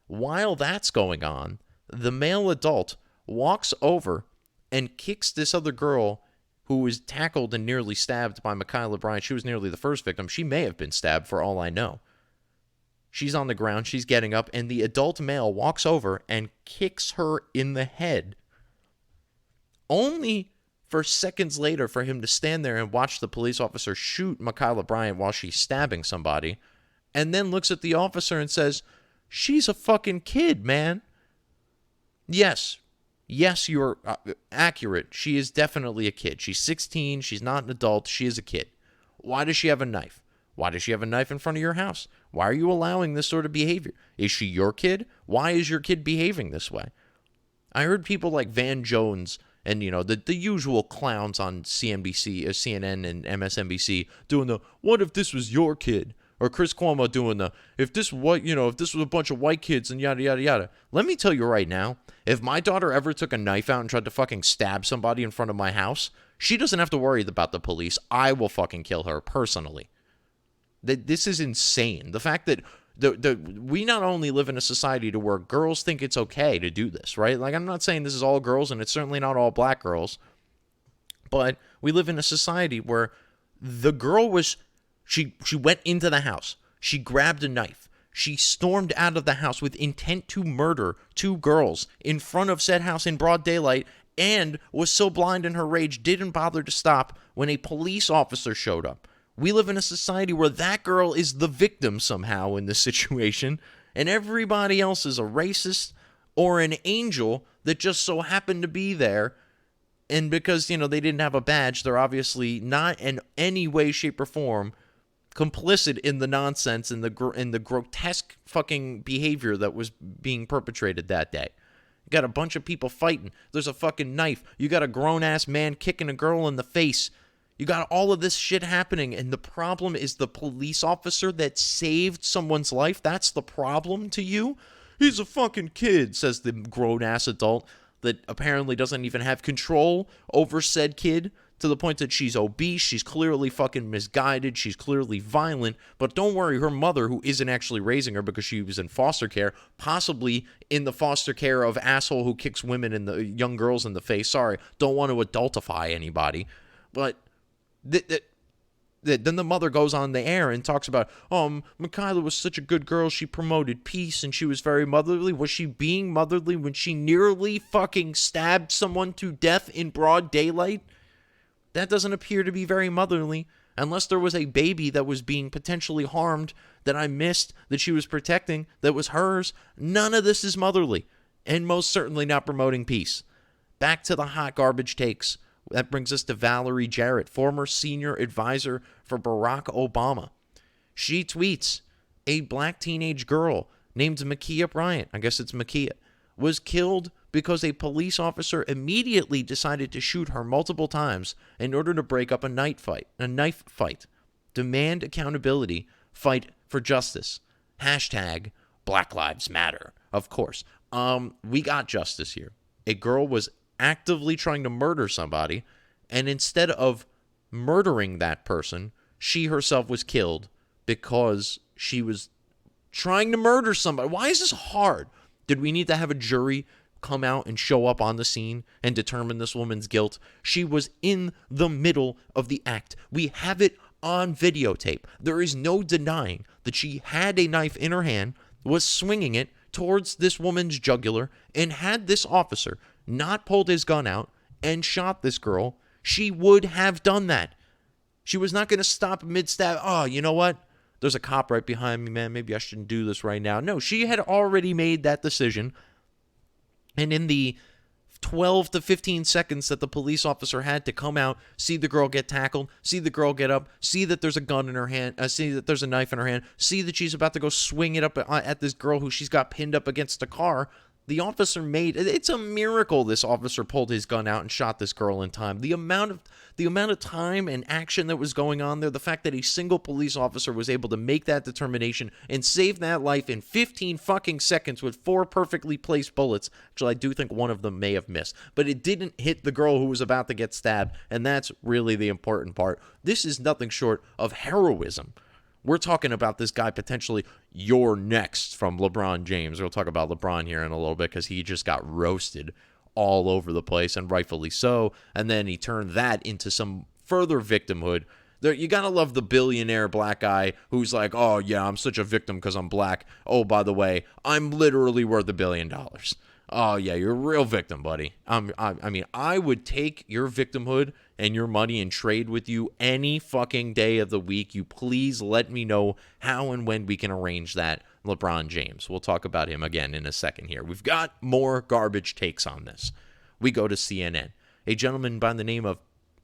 While that's going on, the male adult walks over and kicks this other girl who was tackled and nearly stabbed by Ma'Khia Bryant. She was nearly the first victim. She may have been stabbed for all I know. She's on the ground, she's getting up, and the adult male walks over and kicks her in the head. Only for seconds later for him to stand there and watch the police officer shoot Ma'Khia Bryant while she's stabbing somebody, and then looks at the officer and says, She's a fucking kid, man. Yes, you're accurate. She is definitely a kid. She's 16. She's not an adult. She is a kid. Why does she have a knife? Why does she have a knife in front of your house? Why are you allowing this sort of behavior? Is she your kid? Why is your kid behaving this way? I heard people like Van Jones and, the usual clowns on CNBC, CNN, and MSNBC doing the, what if this was your kid? Or Chris Cuomo doing the, if this was a bunch of white kids and yada, yada, yada. Let me tell you right now, if my daughter ever took a knife out and tried to fucking stab somebody in front of my house, she doesn't have to worry about the police. I will fucking kill her personally. This is insane. The fact that we not only live in a society to where girls think it's okay to do this, right? Like, I'm not saying this is all girls, and it's certainly not all black girls, but we live in a society where the girl was, she went into the house, she grabbed a knife, she stormed out of the house with intent to murder 2 girls in front of said house in broad daylight, and was so blind in her rage didn't bother to stop when a police officer showed up. We live in a society where that girl is the victim somehow in this situation, and everybody else is a racist or an angel that just so happened to be there. And because, they didn't have a badge, they're obviously not in any way, shape, or form complicit in the nonsense and the grotesque fucking behavior that was being perpetrated that day. You got a bunch of people fighting. There's a fucking knife. You got a grown-ass man kicking a girl in the face. You got all of this shit happening, and the problem is the police officer that saved someone's life. That's the problem to you? He's a fucking kid, says the grown-ass adult that apparently doesn't even have control over said kid, to the point that she's obese, she's clearly fucking misguided, she's clearly violent, but don't worry, her mother, who isn't actually raising her because she was in foster care, possibly in the foster care of asshole who kicks women and the young girls in the face, sorry, don't want to adultify anybody, but then the mother goes on the air and talks about, Michaela was such a good girl, she promoted peace, and she was very motherly. Was she being motherly when she nearly fucking stabbed someone to death in broad daylight? That doesn't appear to be very motherly, unless there was a baby that was being potentially harmed that I missed, that she was protecting, that was hers. None of this is motherly, and most certainly not promoting peace. Back to the hot garbage takes. That brings us to Valerie Jarrett, former senior advisor for Barack Obama. She tweets, a black teenage girl named Ma'Khia Bryant, I guess it's Ma'Khia, was killed because a police officer immediately decided to shoot her multiple times in order to break up a knife fight. Demand accountability, fight for justice. Hashtag Black Lives Matter. Of course. We got justice here. A girl was actively trying to murder somebody, and instead of murdering that person, she herself was killed because she was trying to murder somebody. Why is this hard? Did we need to have a jury come out and show up on the scene and determine this woman's guilt? She was in the middle of the act. We have it on videotape. There is no denying that she had a knife in her hand, was swinging it towards this woman's jugular, and had this officer not pulled his gun out and shot this girl, she would have done that. She was not going to stop mid-stab. Oh, you know what? There's a cop right behind me, man. Maybe I shouldn't do this right now. No, she had already made that decision. And in the 12 to 15 seconds that the police officer had to come out, see the girl get tackled, see the girl get up, see that there's a gun in her hand, see that there's a knife in her hand, see that she's about to go swing it up at this girl who she's got pinned up against a car, the officer it's a miracle this officer pulled his gun out and shot this girl in time. The amount of time and action that was going on there, the fact that a single police officer was able to make that determination and save that life in 15 fucking seconds with 4 perfectly placed bullets. Actually, I do think one of them may have missed, but it didn't hit the girl who was about to get stabbed, and that's really the important part. This is nothing short of heroism. We're talking about this guy potentially, you're next, from LeBron James. We'll talk about LeBron here in a little bit because he just got roasted all over the place, and rightfully so. And then he turned that into some further victimhood. You got to love the billionaire black guy who's like, oh, yeah, I'm such a victim because I'm black. Oh, by the way, I'm literally worth $1 billion. Oh, yeah, you're a real victim, buddy. I mean, I would take your victimhood and your money and trade with you any fucking day of the week. You please let me know how and when we can arrange that, LeBron James. We'll talk about him again in a second here. We've got more garbage takes on this. We go to CNN. A gentleman by the name of,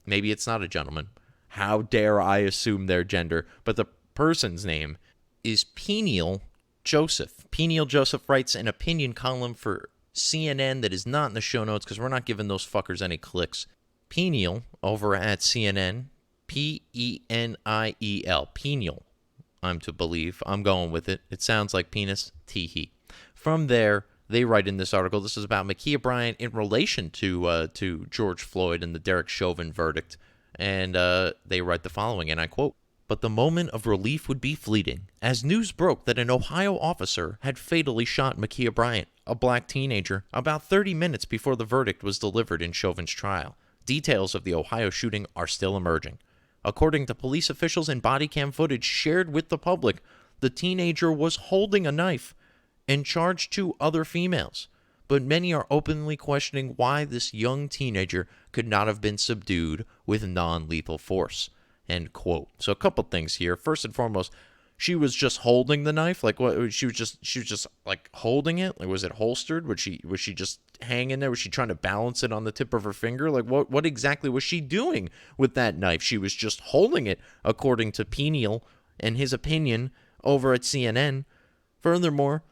maybe it's not a gentleman. How dare I assume their gender? But the person's name is Peniel Joseph. Peniel Joseph writes an opinion column for CNN that is not in the show notes because we're not giving those fuckers any clicks. Peniel over at CNN, Peniel, Peniel, I'm to believe. I'm going with it. It sounds like penis, tee-hee. From there, they write in this article, this is about Ma'Khia Bryant in relation to George Floyd and the Derek Chauvin verdict. And they write the following, and I quote, "But the moment of relief would be fleeting, as news broke that an Ohio officer had fatally shot Ma'Khia Bryant, a black teenager, about 30 minutes before the verdict was delivered in Chauvin's trial. Details of the Ohio shooting are still emerging. According to police officials and body cam footage shared with the public, the teenager was holding a knife and charged 2 other females. But many are openly questioning why this young teenager could not have been subdued with non-lethal force." End quote. So a couple things here. First and foremost, she was just holding the knife. Like what? She was just like holding it. Like, was it holstered? Was she just hanging there? Was she trying to balance it on the tip of her finger? Like what exactly was she doing with that knife? She was just holding it, according to Peniel and his opinion over at CNN. Furthermore,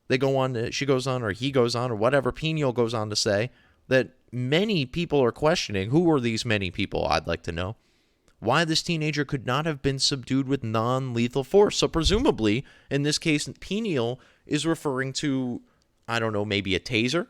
he goes on, or whatever Peniel goes on to say, that many people are questioning, who are these many people, I'd like to know, why this teenager could not have been subdued with non-lethal force. So presumably, in this case, Peniel is referring to, I don't know, maybe a taser.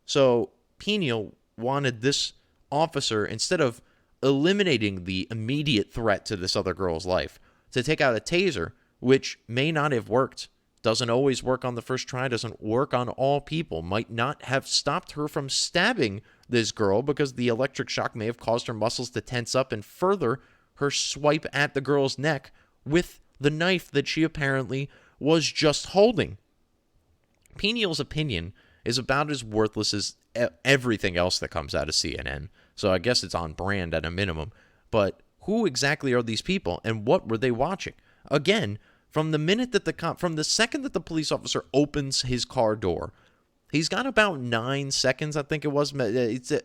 So Peniel wanted this officer, instead of eliminating the immediate threat to this other girl's life, to take out a taser, which may not have worked. Doesn't always work on the first try, doesn't work on all people, might not have stopped her from stabbing this girl because the electric shock may have caused her muscles to tense up and further her swipe at the girl's neck with the knife that she apparently was just holding. Peniel's opinion is about as worthless as everything else that comes out of CNN, so I guess it's on brand at a minimum. But who exactly are these people, and what were they watching? Again, from the second that the police officer opens his car door, he's got about 9 seconds, I think it was.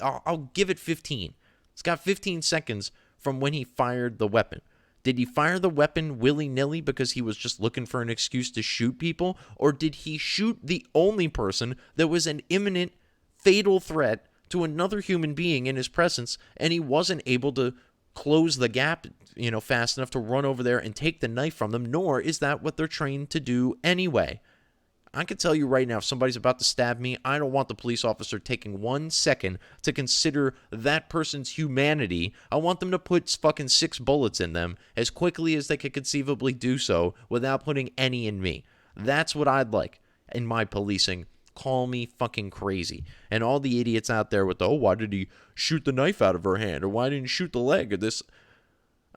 I'll give it 15. It's got 15 seconds from when he fired the weapon. Did he fire the weapon willy-nilly because he was just looking for an excuse to shoot people? Or did he shoot the only person that was an imminent, fatal threat to another human being in his presence, and he wasn't able to close the gap, fast enough to run over there and take the knife from them, nor is that what they're trained to do anyway. I can tell you right now, if somebody's about to stab me, I don't want the police officer taking 1 second to consider that person's humanity. I want them to put fucking 6 bullets in them as quickly as they could conceivably do so without putting any in me. That's what I'd like in my policing. Call me fucking crazy. And all the idiots out there with why did he shoot the knife out of her hand? Or why didn't he shoot the leg? Or this.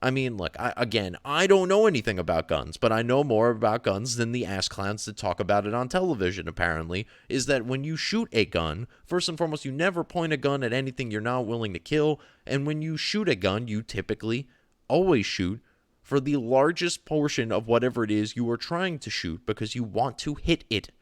I mean, look, I don't know anything about guns, but I know more about guns than the ass clowns that talk about it on television, apparently, is that when you shoot a gun, first and foremost, you never point a gun at anything you're not willing to kill. And when you shoot a gun, you typically always shoot for the largest portion of whatever it is you are trying to shoot because you want to hit it.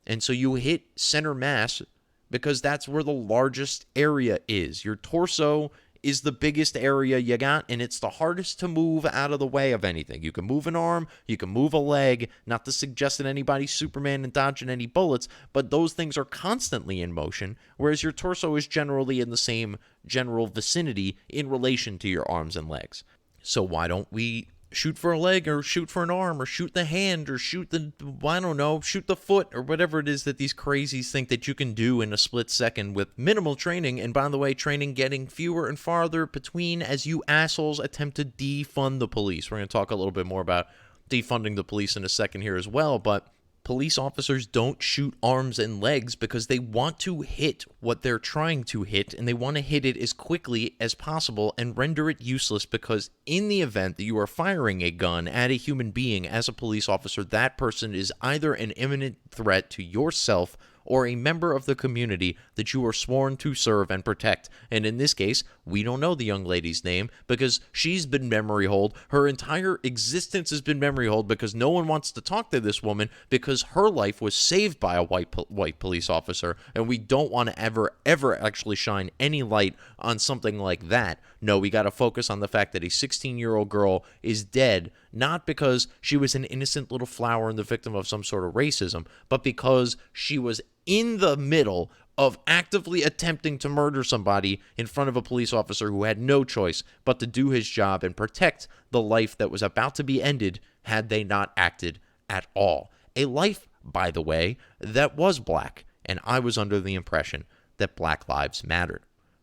And so you hit center mass because that's where the largest area is. Your torso is the biggest area you got, and it's the hardest to move out of the way of anything. You can move an arm, you can move a leg, not to suggest that anybody's Superman and dodging any bullets, but those things are constantly in motion, whereas your torso is generally in the same general vicinity in relation to your arms and legs. So why don't we shoot for a leg, or shoot for an arm, or shoot the hand, or shoot the foot, or whatever it is that these crazies think that you can do in a split second with minimal training. And by the way, training getting fewer and farther between as you assholes attempt to defund the police. We're going to talk a little bit more about defunding the police in a second here as well, but police officers don't shoot arms and legs because they want to hit what they're trying to hit, and they want to hit it as quickly as possible and render it useless, because in the event that you are firing a gun at a human being as a police officer, that person is either an imminent threat to yourself or a member of the community that you are sworn to serve and protect. And in this case, we don't know the young lady's name because she's been memory holed. Her entire existence has been memory holed because no one wants to talk to this woman because her life was saved by a white police officer, and we don't want to ever actually shine any light on something like that. No, we got to focus on the fact that a 16-year-old girl is dead, not because she was an innocent little flower and the victim of some sort of racism, but because she was in the middle of actively attempting to murder somebody in front of a police officer who had no choice but to do his job and protect the life that was about to be ended had they not acted at all. A life, by the way, that was black, and I was under the impression that black lives mattered.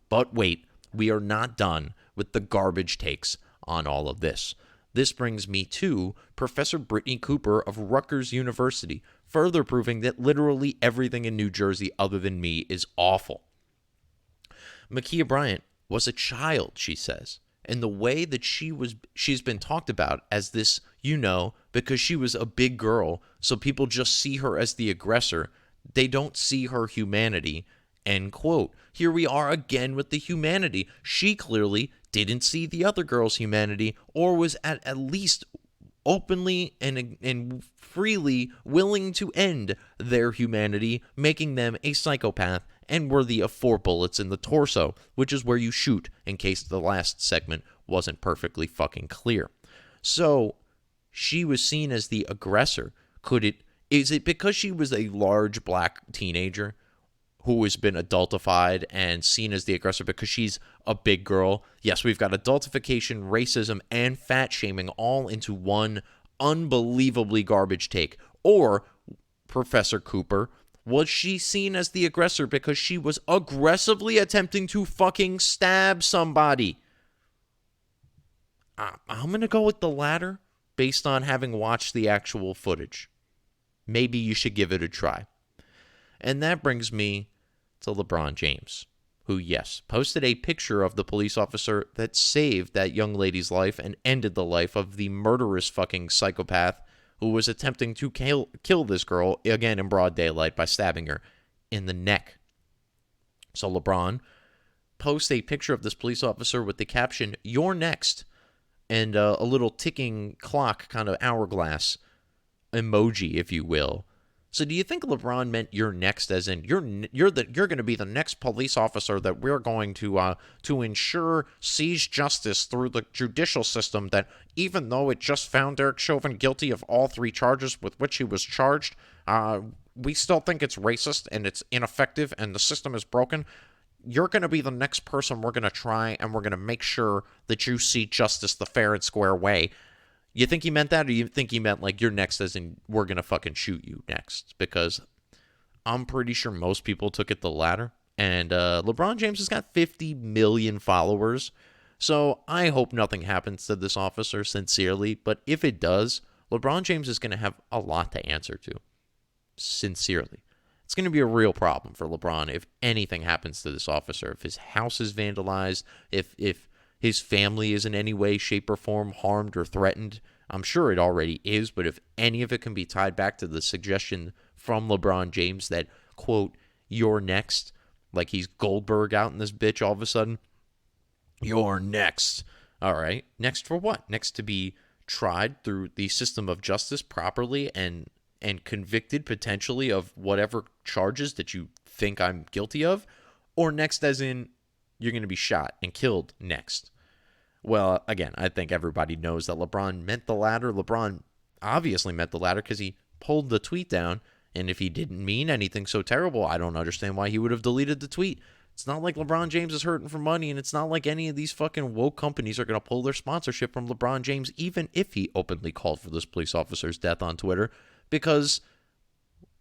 But wait, we are not done with the garbage takes on all of this. This brings me to Professor Brittany Cooper of Rutgers University, further proving that literally everything in New Jersey other than me is awful. Ma'Khia Bryant was a child, she says, and the way that she's been talked about as this, because she was a big girl, so people just see her as the aggressor. They don't see her humanity, end quote. Here we are again with the humanity. She clearly didn't see the other girl's humanity, or was at least openly and freely willing to end their humanity, making them a psychopath and worthy of 4 bullets in the torso, which is where you shoot, in case the last segment wasn't perfectly fucking clear. So she was seen as the aggressor. Is it because she was a large black teenager who has been adultified and seen as the aggressor because she's a big girl? Yes, we've got adultification, racism, and fat shaming all into one unbelievably garbage take. Or, Professor Cooper, was she seen as the aggressor because she was aggressively attempting to fucking stab somebody? I'm going to go with the latter based on having watched the actual footage. Maybe you should give it a try. And that brings me to LeBron James, who, yes, posted a picture of the police officer that saved that young lady's life and ended the life of the murderous fucking psychopath who was attempting to kill this girl, again in broad daylight, by stabbing her in the neck. So LeBron posts a picture of this police officer with the caption, "You're next," and a little ticking clock, kind of hourglass emoji, if you will. So do you think LeBron meant "you're next" as in you're going to be the next police officer that we're going to ensure sees justice through the judicial system, that even though it just found Derek Chauvin guilty of all 3 charges with which he was charged, we still think it's racist and it's ineffective and the system is broken? You're going to be the next person we're going to try, and we're going to make sure that you see justice the fair and square way. You think he meant that, or you think he meant like you're next as in we're going to fucking shoot you next? Because I'm pretty sure most people took it the latter. And LeBron James has got 50 million followers. So I hope nothing happens to this officer, sincerely. But if it does, LeBron James is going to have a lot to answer to. Sincerely. It's going to be a real problem for LeBron if anything happens to this officer. If his house is vandalized, if his family is in any way, shape, or form harmed or threatened. I'm sure it already is, but if any of it can be tied back to the suggestion from LeBron James that, quote, "you're next," like he's Goldberg out in this bitch all of a sudden. You're next. All right. Next for what? Next to be tried through the system of justice properly and convicted potentially of whatever charges that you think I'm guilty of? Or next as in you're going to be shot and killed next? Well, again, I think everybody knows that LeBron meant the latter. LeBron obviously meant the latter because he pulled the tweet down. And if he didn't mean anything so terrible, I don't understand why he would have deleted the tweet. It's not like LeBron James is hurting for money, and it's not like any of these fucking woke companies are going to pull their sponsorship from LeBron James, even if he openly called for this police officer's death on Twitter, because,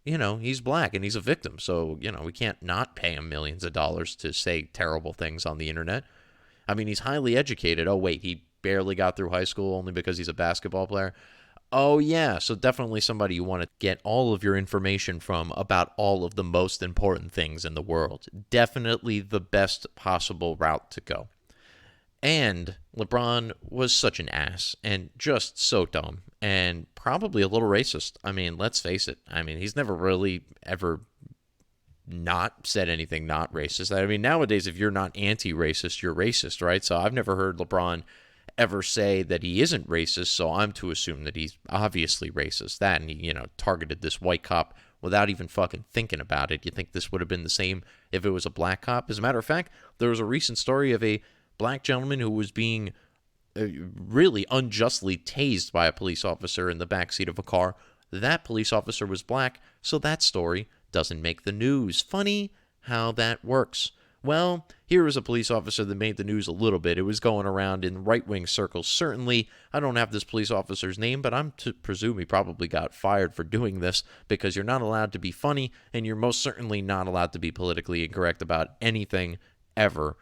he's black and he's a victim. So, we can't not pay him millions of dollars to say terrible things on the internet. I mean, he's highly educated. Oh, wait, he barely got through high school only because he's a basketball player. Oh, yeah, so definitely somebody you want to get all of your information from about all of the most important things in the world. Definitely the best possible route to go. And LeBron was such an ass and just so dumb and probably a little racist. I mean, let's face it. I mean, he's never really ever not said anything not racist. I mean, nowadays, if you're not anti-racist, you're racist, right? So I've never heard LeBron ever say that he isn't racist, so I'm to assume that he's obviously racist. That, and he, targeted this white cop without even fucking thinking about it. You think this would have been the same if it was a black cop? As a matter of fact, there was a recent story of a black gentleman who was being really unjustly tased by a police officer in the backseat of a car. That police officer was black, so that story doesn't make the news. Funny how that works. Well, here is a police officer that made the news a little bit. It was going around in right-wing circles. Certainly, I don't have this police officer's name, but I'm to presume he probably got fired for doing this, because you're not allowed to be funny, and you're most certainly not allowed to be politically incorrect about anything ever,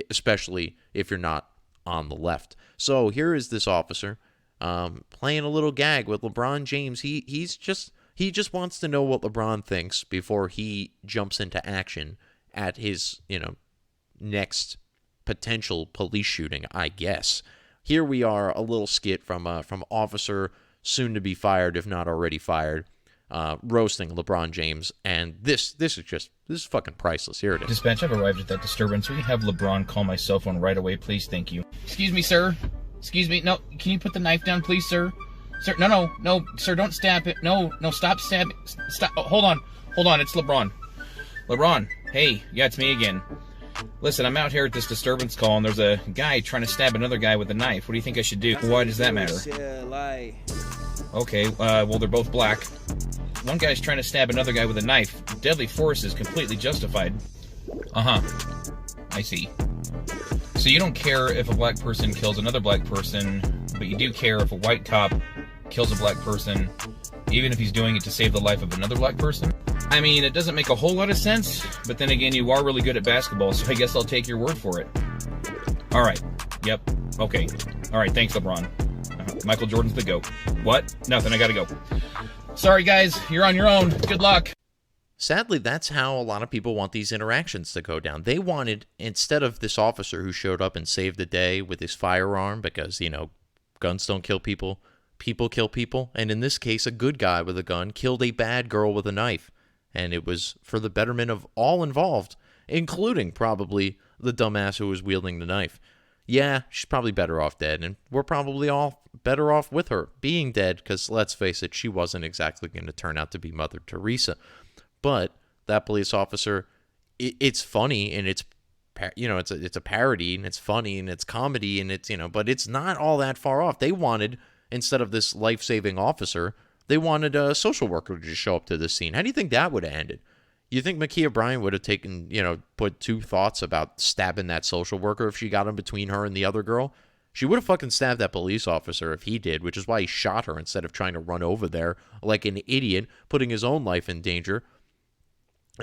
especially if you're not on the left. So here is this officer playing a little gag with LeBron James. He just wants to know what LeBron thinks before he jumps into action at his, next potential police shooting, I guess. Here we are, a little skit from officer soon to be fired, if not already fired, roasting LeBron James, and this is fucking priceless. Here it is. Dispatch, I've arrived at that disturbance. Will you have LeBron call my cell phone right away, please? Thank you. Excuse me, sir. Excuse me. No, can you put the knife down, please, sir? Sir, no, sir, don't stab it. No, stop stabbing. Stop. Oh, hold on. It's LeBron. LeBron, hey, yeah, it's me again. Listen, I'm out here at this disturbance call, and there's a guy trying to stab another guy with a knife. What do you think I should do? Why does that matter? Okay, well, they're both black. One guy's trying to stab another guy with a knife. Deadly force is completely justified. Uh-huh. I see. So you don't care if a black person kills another black person, but you do care if a white cop kills a black person, even if he's doing it to save the life of another black person? I mean, it doesn't make a whole lot of sense, but then again, you are really good at basketball, so I guess I'll take your word for it. All right. Yep. Okay. All right. Thanks, LeBron. Michael Jordan's the GOAT. What? Nothing. I gotta go. Sorry, guys. You're on your own. Good luck. Sadly, that's how a lot of people want these interactions to go down. They wanted, instead of this officer who showed up and saved the day with his firearm, because, guns don't kill people, people kill people, and in this case, a good guy with a gun killed a bad girl with a knife. And it was for the betterment of all involved, including probably the dumbass who was wielding the knife. Yeah, she's probably better off dead, and we're probably all better off with her being dead, because let's face it, she wasn't exactly going to turn out to be Mother Teresa. But that police officer, it's funny, and it's a parody, and it's funny, and it's comedy, and it's, but it's not all that far off. They wanted, instead of this life-saving officer, they wanted a social worker to just show up to the scene. How do you think that would have ended? You think Ma'Khia Bryant would have taken, put two thoughts about stabbing that social worker if she got in between her and the other girl? She would have fucking stabbed that police officer if he did, which is why he shot her instead of trying to run over there like an idiot, putting his own life in danger.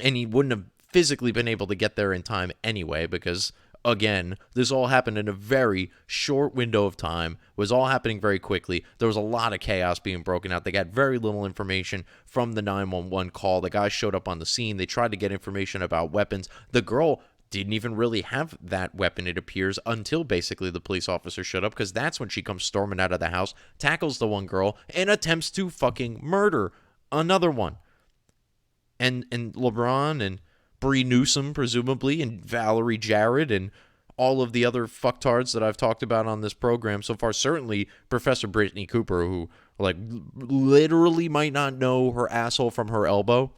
And he wouldn't have physically been able to get there in time anyway, because, again, this all happened in a very short window of time, was all happening very quickly. There was a lot of chaos being broken out. They got very little information from the 911 call. The guys showed up on the scene. They tried to get information about weapons. The girl didn't even really have that weapon, it appears, until basically the police officer showed up, because that's when she comes storming out of the house, tackles the one girl, and attempts to fucking murder another one. And LeBron and Bree Newsom, presumably, and Valerie Jarrett, and all of the other fucktards that I've talked about on this program so far, certainly Professor Brittany Cooper, who, literally might not know her asshole from her elbow,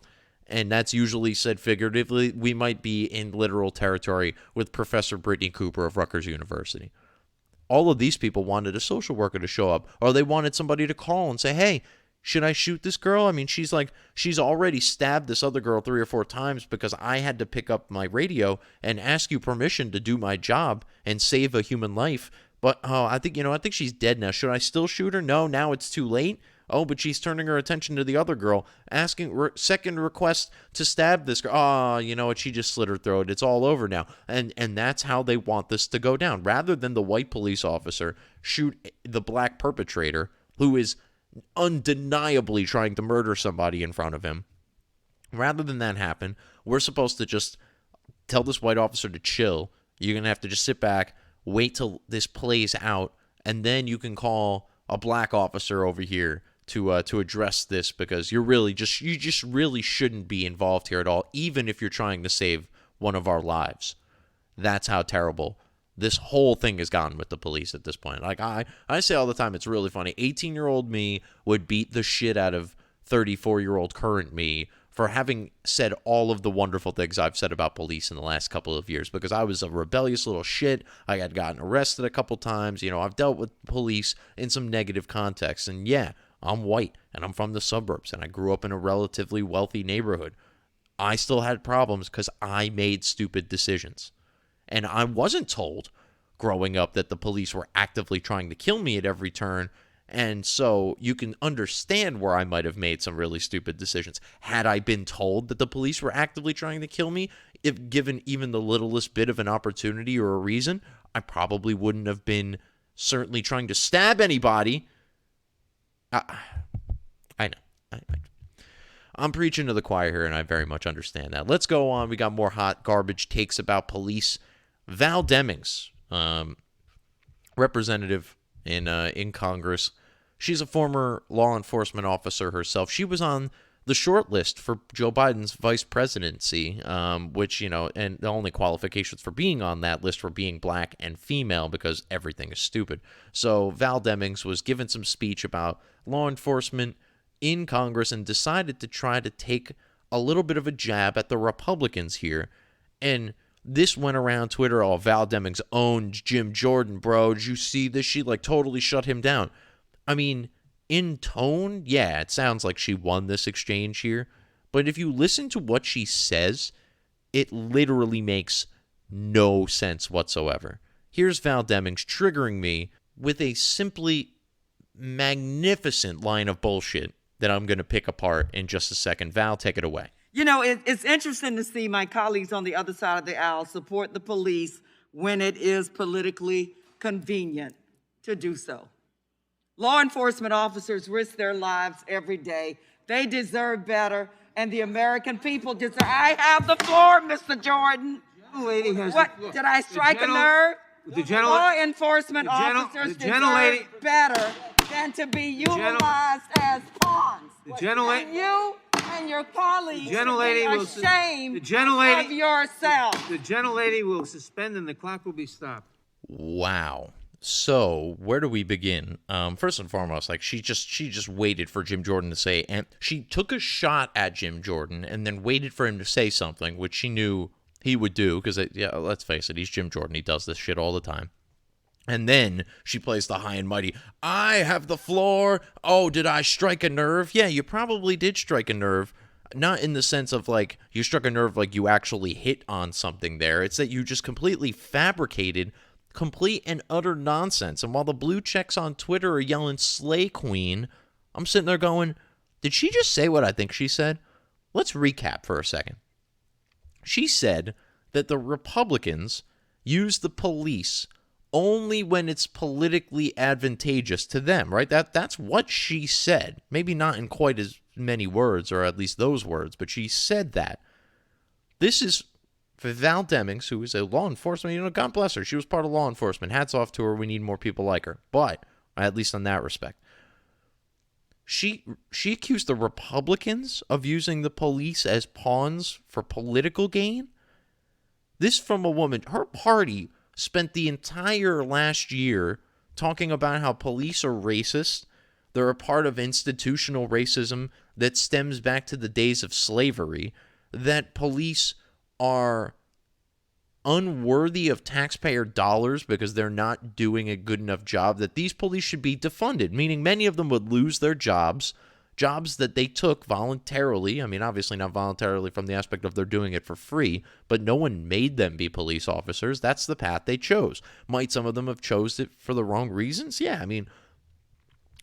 and that's usually said figuratively. We might be in literal territory with Professor Brittany Cooper of Rutgers University. All of these people wanted a social worker to show up, or they wanted somebody to call and say, hey, should I shoot this girl? I mean, she's already stabbed this other girl 3 or 4 times because I had to pick up my radio and ask you permission to do my job and save a human life. But, I think she's dead now. Should I still shoot her? No, now it's too late. Oh, but she's turning her attention to the other girl, asking second request to stab this girl. Oh, you know what? She just slit her throat. It's all over now. And that's how they want this to go down. Rather than the white police officer shoot the black perpetrator, who is undeniably trying to murder somebody in front of him. Rather than that happen, we're supposed to just tell this white officer to chill. You're going to have to just sit back, wait till this plays out, and then you can call a black officer over here to address this, because you just really shouldn't be involved here at all, even if you're trying to save one of our lives. That's how terrible this whole thing has gotten with the police at this point. Like I say all the time, it's really funny. 18-year-old me would beat the shit out of 34-year-old current me for having said all of the wonderful things I've said about police in the last couple of years, because I was a rebellious little shit. I had gotten arrested a couple times. I've dealt with police in some negative contexts. And yeah, I'm white and I'm from the suburbs and I grew up in a relatively wealthy neighborhood. I still had problems because I made stupid decisions. And I wasn't told growing up that the police were actively trying to kill me at every turn. And so you can understand where I might have made some really stupid decisions. Had I been told that the police were actively trying to kill me, if given even the littlest bit of an opportunity or a reason, I probably wouldn't have been certainly trying to stab anybody. I know. I'm preaching to the choir here, and I very much understand that. Let's go on. We got more hot garbage takes about police. Val Demings, representative in Congress. She's a former law enforcement officer herself. She was on the short list for Joe Biden's vice presidency, which, and the only qualifications for being on that list were being black and female, because everything is stupid. So Val Demings was given some speech about law enforcement in Congress and decided to try to take a little bit of a jab at the Republicans here. And this went around Twitter. Oh, Val Demings owned Jim Jordan, bro. Did you see this? She totally shut him down. I mean, in tone, yeah, it sounds like she won this exchange here. But if you listen to what she says, it literally makes no sense whatsoever. Here's Val Demings triggering me with a simply magnificent line of bullshit that I'm going to pick apart in just a second. Val, take it away. It's interesting to see my colleagues on the other side of the aisle support the police when it is politically convenient to do so. Law enforcement officers risk their lives every day. They deserve better, and the American people deserve. I have the floor, Mr. Jordan. Lady has What? Did I strike a nerve? Law enforcement officers deserve better than to be utilized as pawns. And you and your colleagues should be ashamed of yourself. The gentlelady will suspend and the clock will be stopped. Wow. So where do we begin? First and foremost, she just waited for Jim Jordan to say, and she took a shot at Jim Jordan and then waited for him to say something, which she knew he would do, because let's face it, he's Jim Jordan. He does this shit all the time. And then she plays the high and mighty. I have the floor. Oh, did I strike a nerve? Yeah, you probably did strike a nerve. Not in the sense of you struck a nerve you actually hit on something there. It's that you just completely fabricated complete and utter nonsense. And while the blue checks on Twitter are yelling "Slay Queen," I'm sitting there going, did she just say what I think she said? Let's recap for a second. She said that the Republicans use the police only when it's politically advantageous to them, right? That's what she said. Maybe not in quite as many words, or at least those words, but she said that. This is for Val Demings, who is a law enforcement, God bless her. She was part of law enforcement. Hats off to her. We need more people like her. But, at least in that respect, she accused the Republicans of using the police as pawns for political gain. This from a woman. Her party spent the entire last year talking about how police are racist. They're a part of institutional racism that stems back to the days of slavery, that police are unworthy of taxpayer dollars because they're not doing a good enough job, that these police should be defunded, meaning many of them would lose their jobs that they took voluntarily. I mean, obviously not voluntarily from the aspect of they're doing it for free, but no one made them be police officers. That's the path they chose. Might some of them have chose it for the wrong reasons? Yeah, I mean,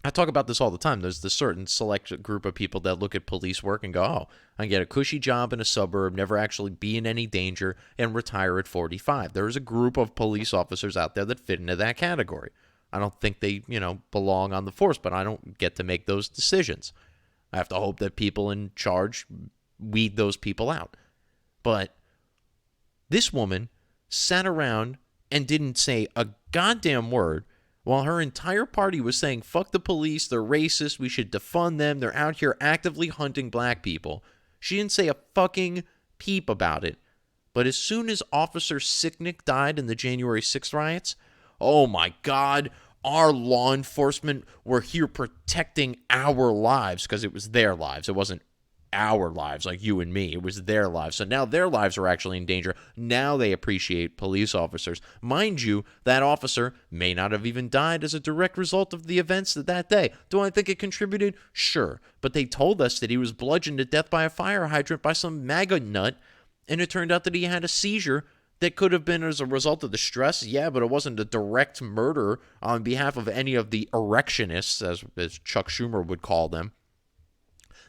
I talk about this all the time. There's this certain select group of people that look at police work and go, oh, I can get a cushy job in a suburb, never actually be in any danger, and retire at 45. There is a group of police officers out there that fit into that category. I don't think they, belong on the force, but I don't get to make those decisions. I have to hope that people in charge weed those people out. But this woman sat around and didn't say a goddamn word while her entire party was saying, fuck the police, they're racist, we should defund them, they're out here actively hunting black people. She didn't say a fucking peep about it. But as soon as Officer Sicknick died in the January 6th riots, oh my God, our law enforcement were here protecting our lives, because it was their lives. It wasn't our lives like you and me. It was their lives. So now their lives are actually in danger. Now they appreciate police officers. Mind you, that officer may not have even died as a direct result of the events of that day. Do I think it contributed? Sure. But they told us that he was bludgeoned to death by a fire hydrant by some MAGA nut, and it turned out that he had a seizure that could have been as a result of the stress, yeah, but it wasn't a direct murder on behalf of any of the erectionists, as Chuck Schumer would call them.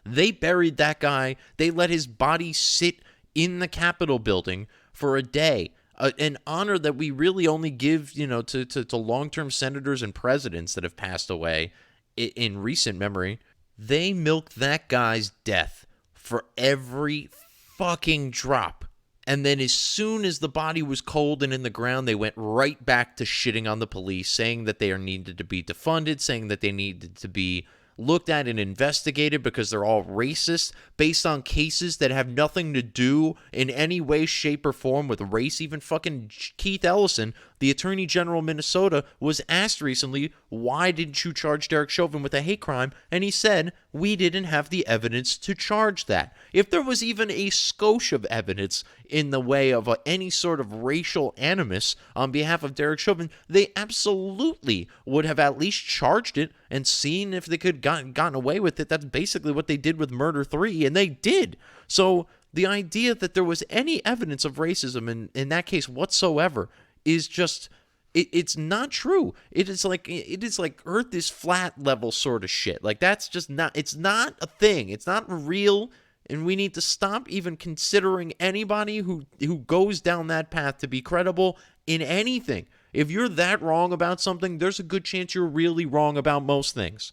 They buried that guy. They let his body sit in the Capitol building for a day, an honor that we really only give, to long-term senators and presidents that have passed away in recent memory. They milked that guy's death for every fucking drop. And then as soon as the body was cold and in the ground, they went right back to shitting on the police, saying that they needed to be defunded, saying that they needed to be looked at and investigated because they're all racist based on cases that have nothing to do in any way, shape, or form with race. Even fucking Keith Ellison, the Attorney General of Minnesota, was asked recently, why didn't you charge Derek Chauvin with a hate crime? And he said, we didn't have the evidence to charge that. If there was even a skosh of evidence in the way of any sort of racial animus on behalf of Derek Chauvin, they absolutely would have at least charged it and seen if they could gotten away with it. That's basically what they did with Murder 3, and they did. So the idea that there was any evidence of racism in that case whatsoever is just, it's not true. It is like Earth is flat level sort of shit. Like, that's just not, it's not a thing. It's not real, and we need to stop even considering anybody who goes down that path to be credible in anything. If you're that wrong about something, there's a good chance you're really wrong about most things.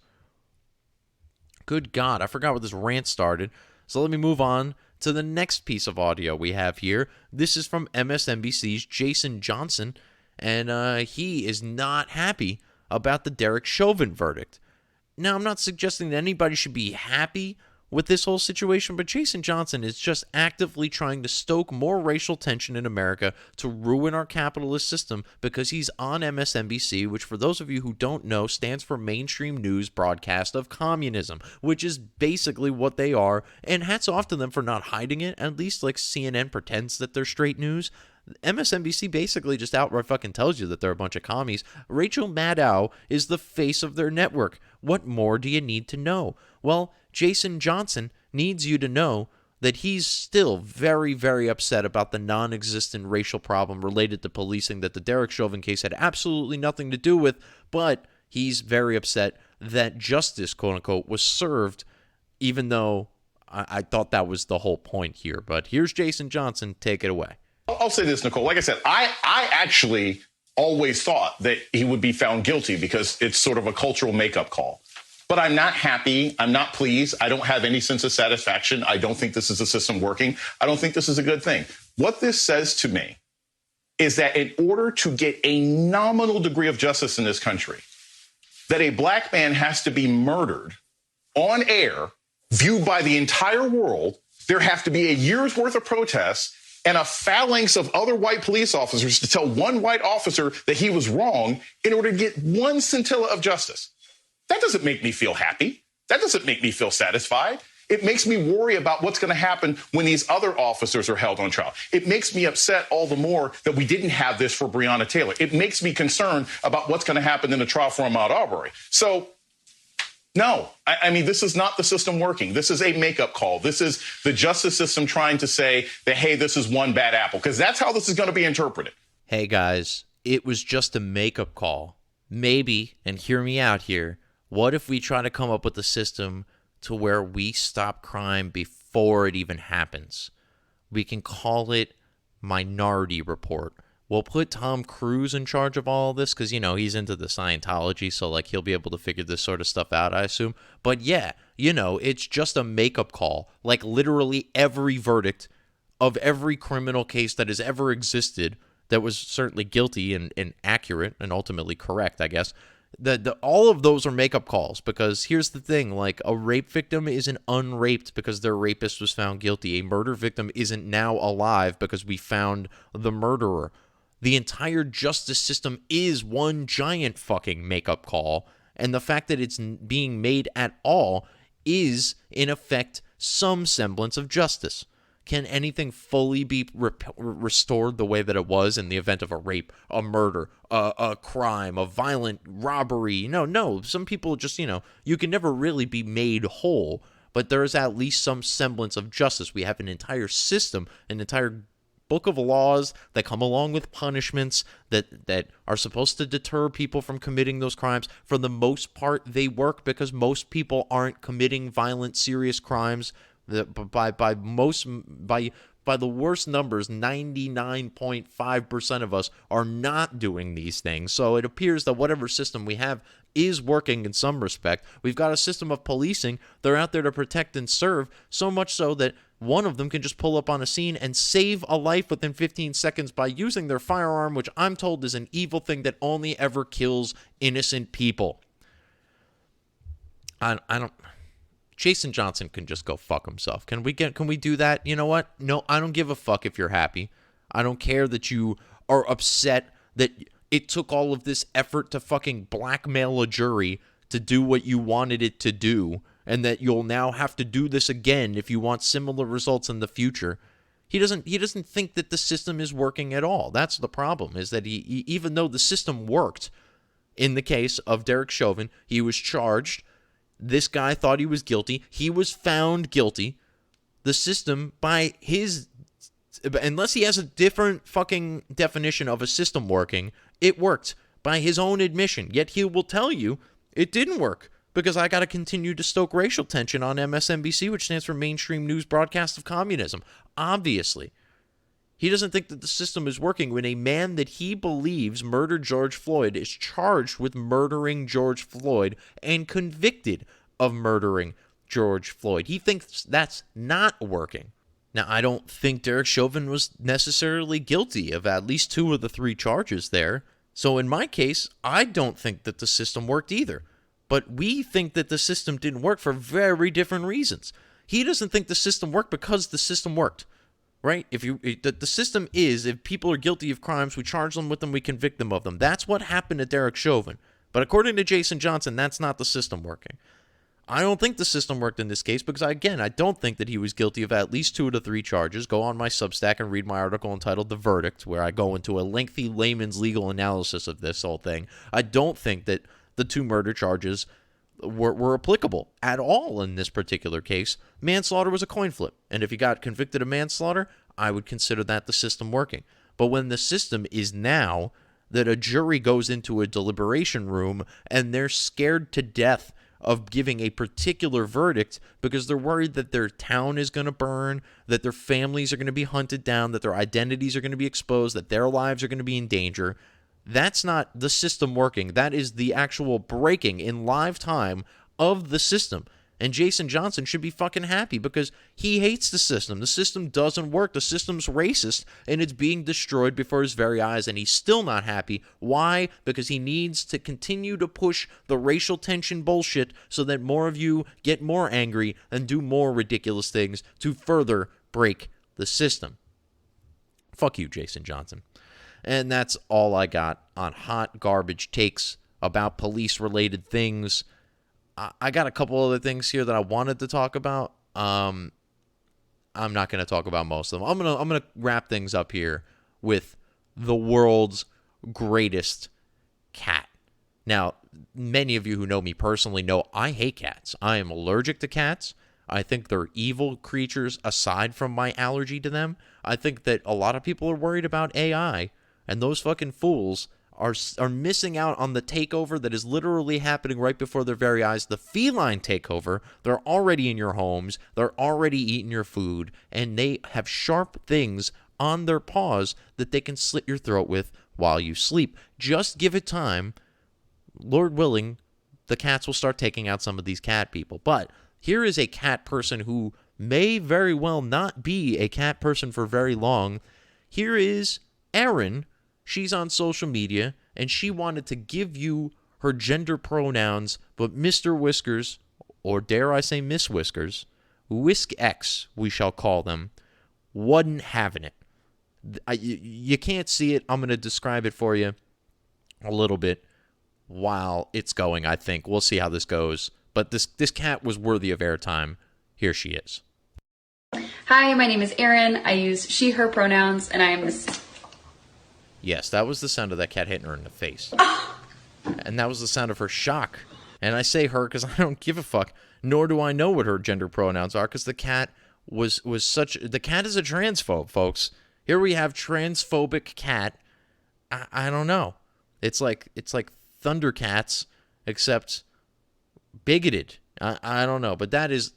Good God, I forgot where this rant started. So let me move on to the next piece of audio we have here. This is from MSNBC's Jason Johnson, and he is not happy about the Derek Chauvin verdict. Now, I'm not suggesting that anybody should be happy with this whole situation, but Jason Johnson is just actively trying to stoke more racial tension in America to ruin our capitalist system because he's on MSNBC, which, for those of you who don't know, stands for Mainstream News Broadcast of Communism, which is basically what they are, and hats off to them for not hiding it. At least, like, CNN pretends that they're straight news. MSNBC basically just outright fucking tells you that they're a bunch of commies. Rachel Maddow is the face of their network. What more do you need to know? Well, Jason Johnson needs you to know that he's still very, very upset about the non-existent racial problem related to policing that the Derek Chauvin case had absolutely nothing to do with, but he's very upset that justice, quote-unquote, was served, even though I thought that was the whole point here. But here's Jason Johnson. Take it away. I'll say this, Nicole. Like I said, I actually always thought that he would be found guilty because it's sort of a cultural makeup call. But I'm not happy. I'm not pleased. I don't have any sense of satisfaction. I don't think this is a system working. I don't think this is a good thing. What this says to me is that in order to get a nominal degree of justice in this country, that a black man has to be murdered on air, viewed by the entire world. There have to be a year's worth of protests and a phalanx of other white police officers to tell one white officer that he was wrong in order to get one scintilla of justice. That doesn't make me feel happy. That doesn't make me feel satisfied. It makes me worry about what's going to happen when these other officers are held on trial. It makes me upset all the more that we didn't have this for Breonna Taylor. It makes me concerned about what's going to happen in the trial for Ahmaud Arbery. So, no, I mean, this is not the system working. This is a makeup call. This is the justice system trying to say that, hey, this is one bad apple, because that's how this is going to be interpreted. Hey, guys, it was just a makeup call. Maybe, and hear me out here, what if we try to come up with a system to where we stop crime before it even happens? We can call it Minority Report. We'll put Tom Cruise in charge of all of this because, he's into the Scientology, so, he'll be able to figure this sort of stuff out, I assume. But, yeah, it's just a makeup call. Like, literally every verdict of every criminal case that has ever existed that was certainly guilty and accurate and ultimately correct, I guess. All of those are makeup calls, because here's the thing, like, a rape victim isn't unraped because their rapist was found guilty. A murder victim isn't now alive because we found the murderer. The entire justice system is one giant fucking makeup call, and the fact that it's being made at all is, in effect, some semblance of justice. Can anything fully be restored the way that it was in the event of a rape, a murder, a crime, a violent robbery? No. Some people just, you can never really be made whole, but there is at least some semblance of justice. We have an entire system, an entire book of laws that come along with punishments that are supposed to deter people from committing those crimes. For the most part, they work because most people aren't committing violent, serious crimes. By the worst numbers, 99.5% of us are not doing these things. So it appears that whatever system we have is working in some respect. We've got a system of policing. They're out there to protect and serve, so much so that one of them can just pull up on a scene and save a life within 15 seconds by using their firearm, which I'm told is an evil thing that only ever kills innocent people. I don't... Jason Johnson can just go fuck himself. Can we do that? You know what? No, I don't give a fuck if you're happy. I don't care that you are upset that it took all of this effort to fucking blackmail a jury to do what you wanted it to do, and that you'll now have to do this again if you want similar results in the future. He doesn't think that the system is working at all. That's the problem, is that he even though the system worked, in the case of Derek Chauvin, he was charged. This guy thought he was guilty. He was found guilty. The system, by his... unless he has a different fucking definition of a system working, it worked by his own admission. Yet he will tell you it didn't work because I got to continue to stoke racial tension on MSNBC, which stands for Mainstream News Broadcast of Communism. Obviously. He doesn't think that the system is working when a man that he believes murdered George Floyd is charged with murdering George Floyd and convicted of murdering George Floyd. He thinks that's not working. Now, I don't think Derek Chauvin was necessarily guilty of at least 2 of the 3 charges there. So in my case, I don't think that the system worked either. But we think that the system didn't work for very different reasons. He doesn't think the system worked because the system worked. Right? The system is, if people are guilty of crimes, we charge them with them, we convict them of them. That's what happened to Derek Chauvin. But according to Jason Johnson, that's not the system working. I don't think the system worked in this case because, I don't think that he was guilty of at least 2 of the 3 charges. Go on my Substack and read my article entitled The Verdict, where I go into a lengthy layman's legal analysis of this whole thing. I don't think that the 2 murder charges were applicable at all in this particular case. Manslaughter was a coin flip, and if you got convicted of manslaughter, I would consider that the system working. But when the system is now that a jury goes into a deliberation room and they're scared to death of giving a particular verdict because they're worried that their town is going to burn, that their families are going to be hunted down, that their identities are going to be exposed, that their lives are going to be in danger, that's not the system working. That is the actual breaking in live time of the system. And Jason Johnson should be fucking happy because he hates the system. The system doesn't work. The system's racist, and it's being destroyed before his very eyes, and he's still not happy. Why? Because he needs to continue to push the racial tension bullshit so that more of you get more angry and do more ridiculous things to further break the system. Fuck you, Jason Johnson. And that's all I got on hot garbage takes about police-related things. I got a couple other things here that I wanted to talk about. I'm not going to talk about most of them. I'm gonna wrap things up here with the world's greatest cat. Now, many of you who know me personally know I hate cats. I am allergic to cats. I think they're evil creatures aside from my allergy to them. I think that a lot of people are worried about AI, and those fucking fools are missing out on the takeover that is literally happening right before their very eyes. The feline takeover. They're already in your homes. They're already eating your food. And they have sharp things on their paws that they can slit your throat with while you sleep. Just give it time. Lord willing, the cats will start taking out some of these cat people. But here is a cat person who may very well not be a cat person for very long. Here is Aaron, she's on social media and she wanted to give you her gender pronouns, but Mr. Whiskers, or dare I say Miss Whiskers, Whisk X, we shall call them, wasn't having it. You can't see it. I'm going to describe it for you a little bit while it's going, I think. We'll see how this goes. But this cat was worthy of airtime. Here she is. Hi, my name is Erin. I use she, her pronouns, and I am Miss... Yes, that was the sound of that cat hitting her in the face. And that was the sound of her shock. And I say her because I don't give a fuck, nor do I know what her gender pronouns are, because the cat was such... The cat is a transphobe, folks. Here we have transphobic cat. I don't know. It's like Thundercats, except bigoted. I don't know, but that is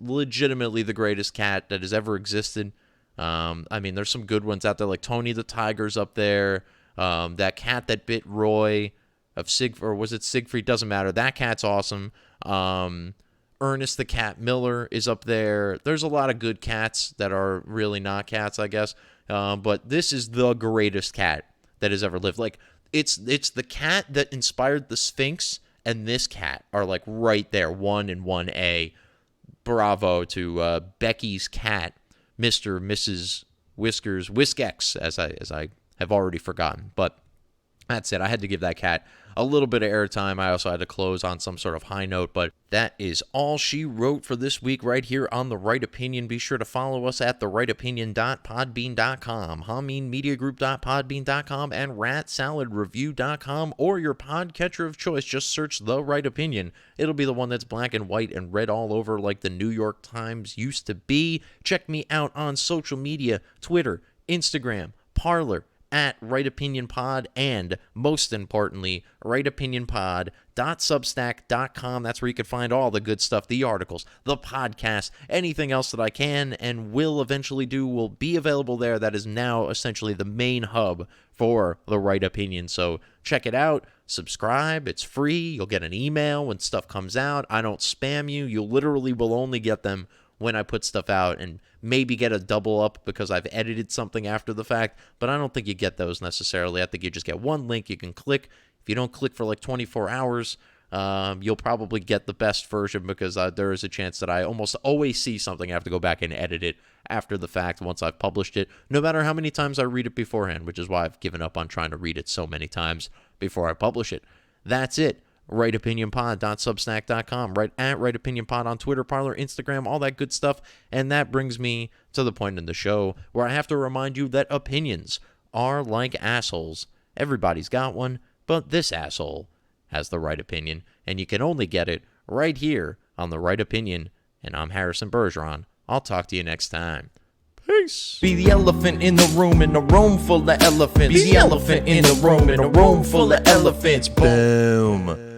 legitimately the greatest cat that has ever existed. I mean, there's some good ones out there, like Tony the Tiger's up there. That cat that bit Roy of or was it Siegfried? Doesn't matter. That cat's awesome. Ernest the Cat Miller is up there. There's a lot of good cats that are really not cats, I guess. But this is the greatest cat that has ever lived. Like, it's the cat that inspired the Sphinx, and this cat are like right there, 1 and 1A. Bravo to Becky's cat, Mr. and Mrs. Whiskers, Whisk-X, as I have already forgotten. But that's it. I had to give that cat a little bit of airtime. I also had to close on some sort of high note, but that is all she wrote for this week right here on The Right Opinion. Be sure to follow us at therightopinion.podbean.com, HackerHaminMediaGroup.podbean.com, and RatSaladReview.com, or your podcatcher of choice. Just search The Right Opinion. It'll be the one that's black and white and red all over like the New York Times used to be. Check me out on social media, Twitter, Instagram, Parler, at Right Opinion Pod, and most importantly, rightopinionpod.substack.com. That's where you can find all the good stuff, the articles, the podcast, anything else that I can and will eventually do will be available there. That is now essentially the main hub for The Right Opinion. So check it out, subscribe, it's free, you'll get an email when stuff comes out. I don't spam you, you literally will only get them when I put stuff out, and maybe get a double up because I've edited something after the fact, but I don't think you get those necessarily. I think you just get one link you can click. If you don't click for like 24 hours, you'll probably get the best version, because there is a chance that I almost always see something. I have to go back and edit it after the fact once I've published it, no matter how many times I read it beforehand, which is why I've given up on trying to read it so many times before I publish it. That's it. rightopinionpod.substack.com, right at rightopinionpod on Twitter, Parler, Instagram, all that good stuff. And that brings me to the point in the show where I have to remind you that opinions are like assholes. Everybody's got one, but this asshole has the right opinion, and you can only get it right here on The Right Opinion. And I'm Harrison Bergeron. I'll talk to you next time. Peace. Be the elephant in the room full of elephants. Be the elephant in the room full of elephants. Boom.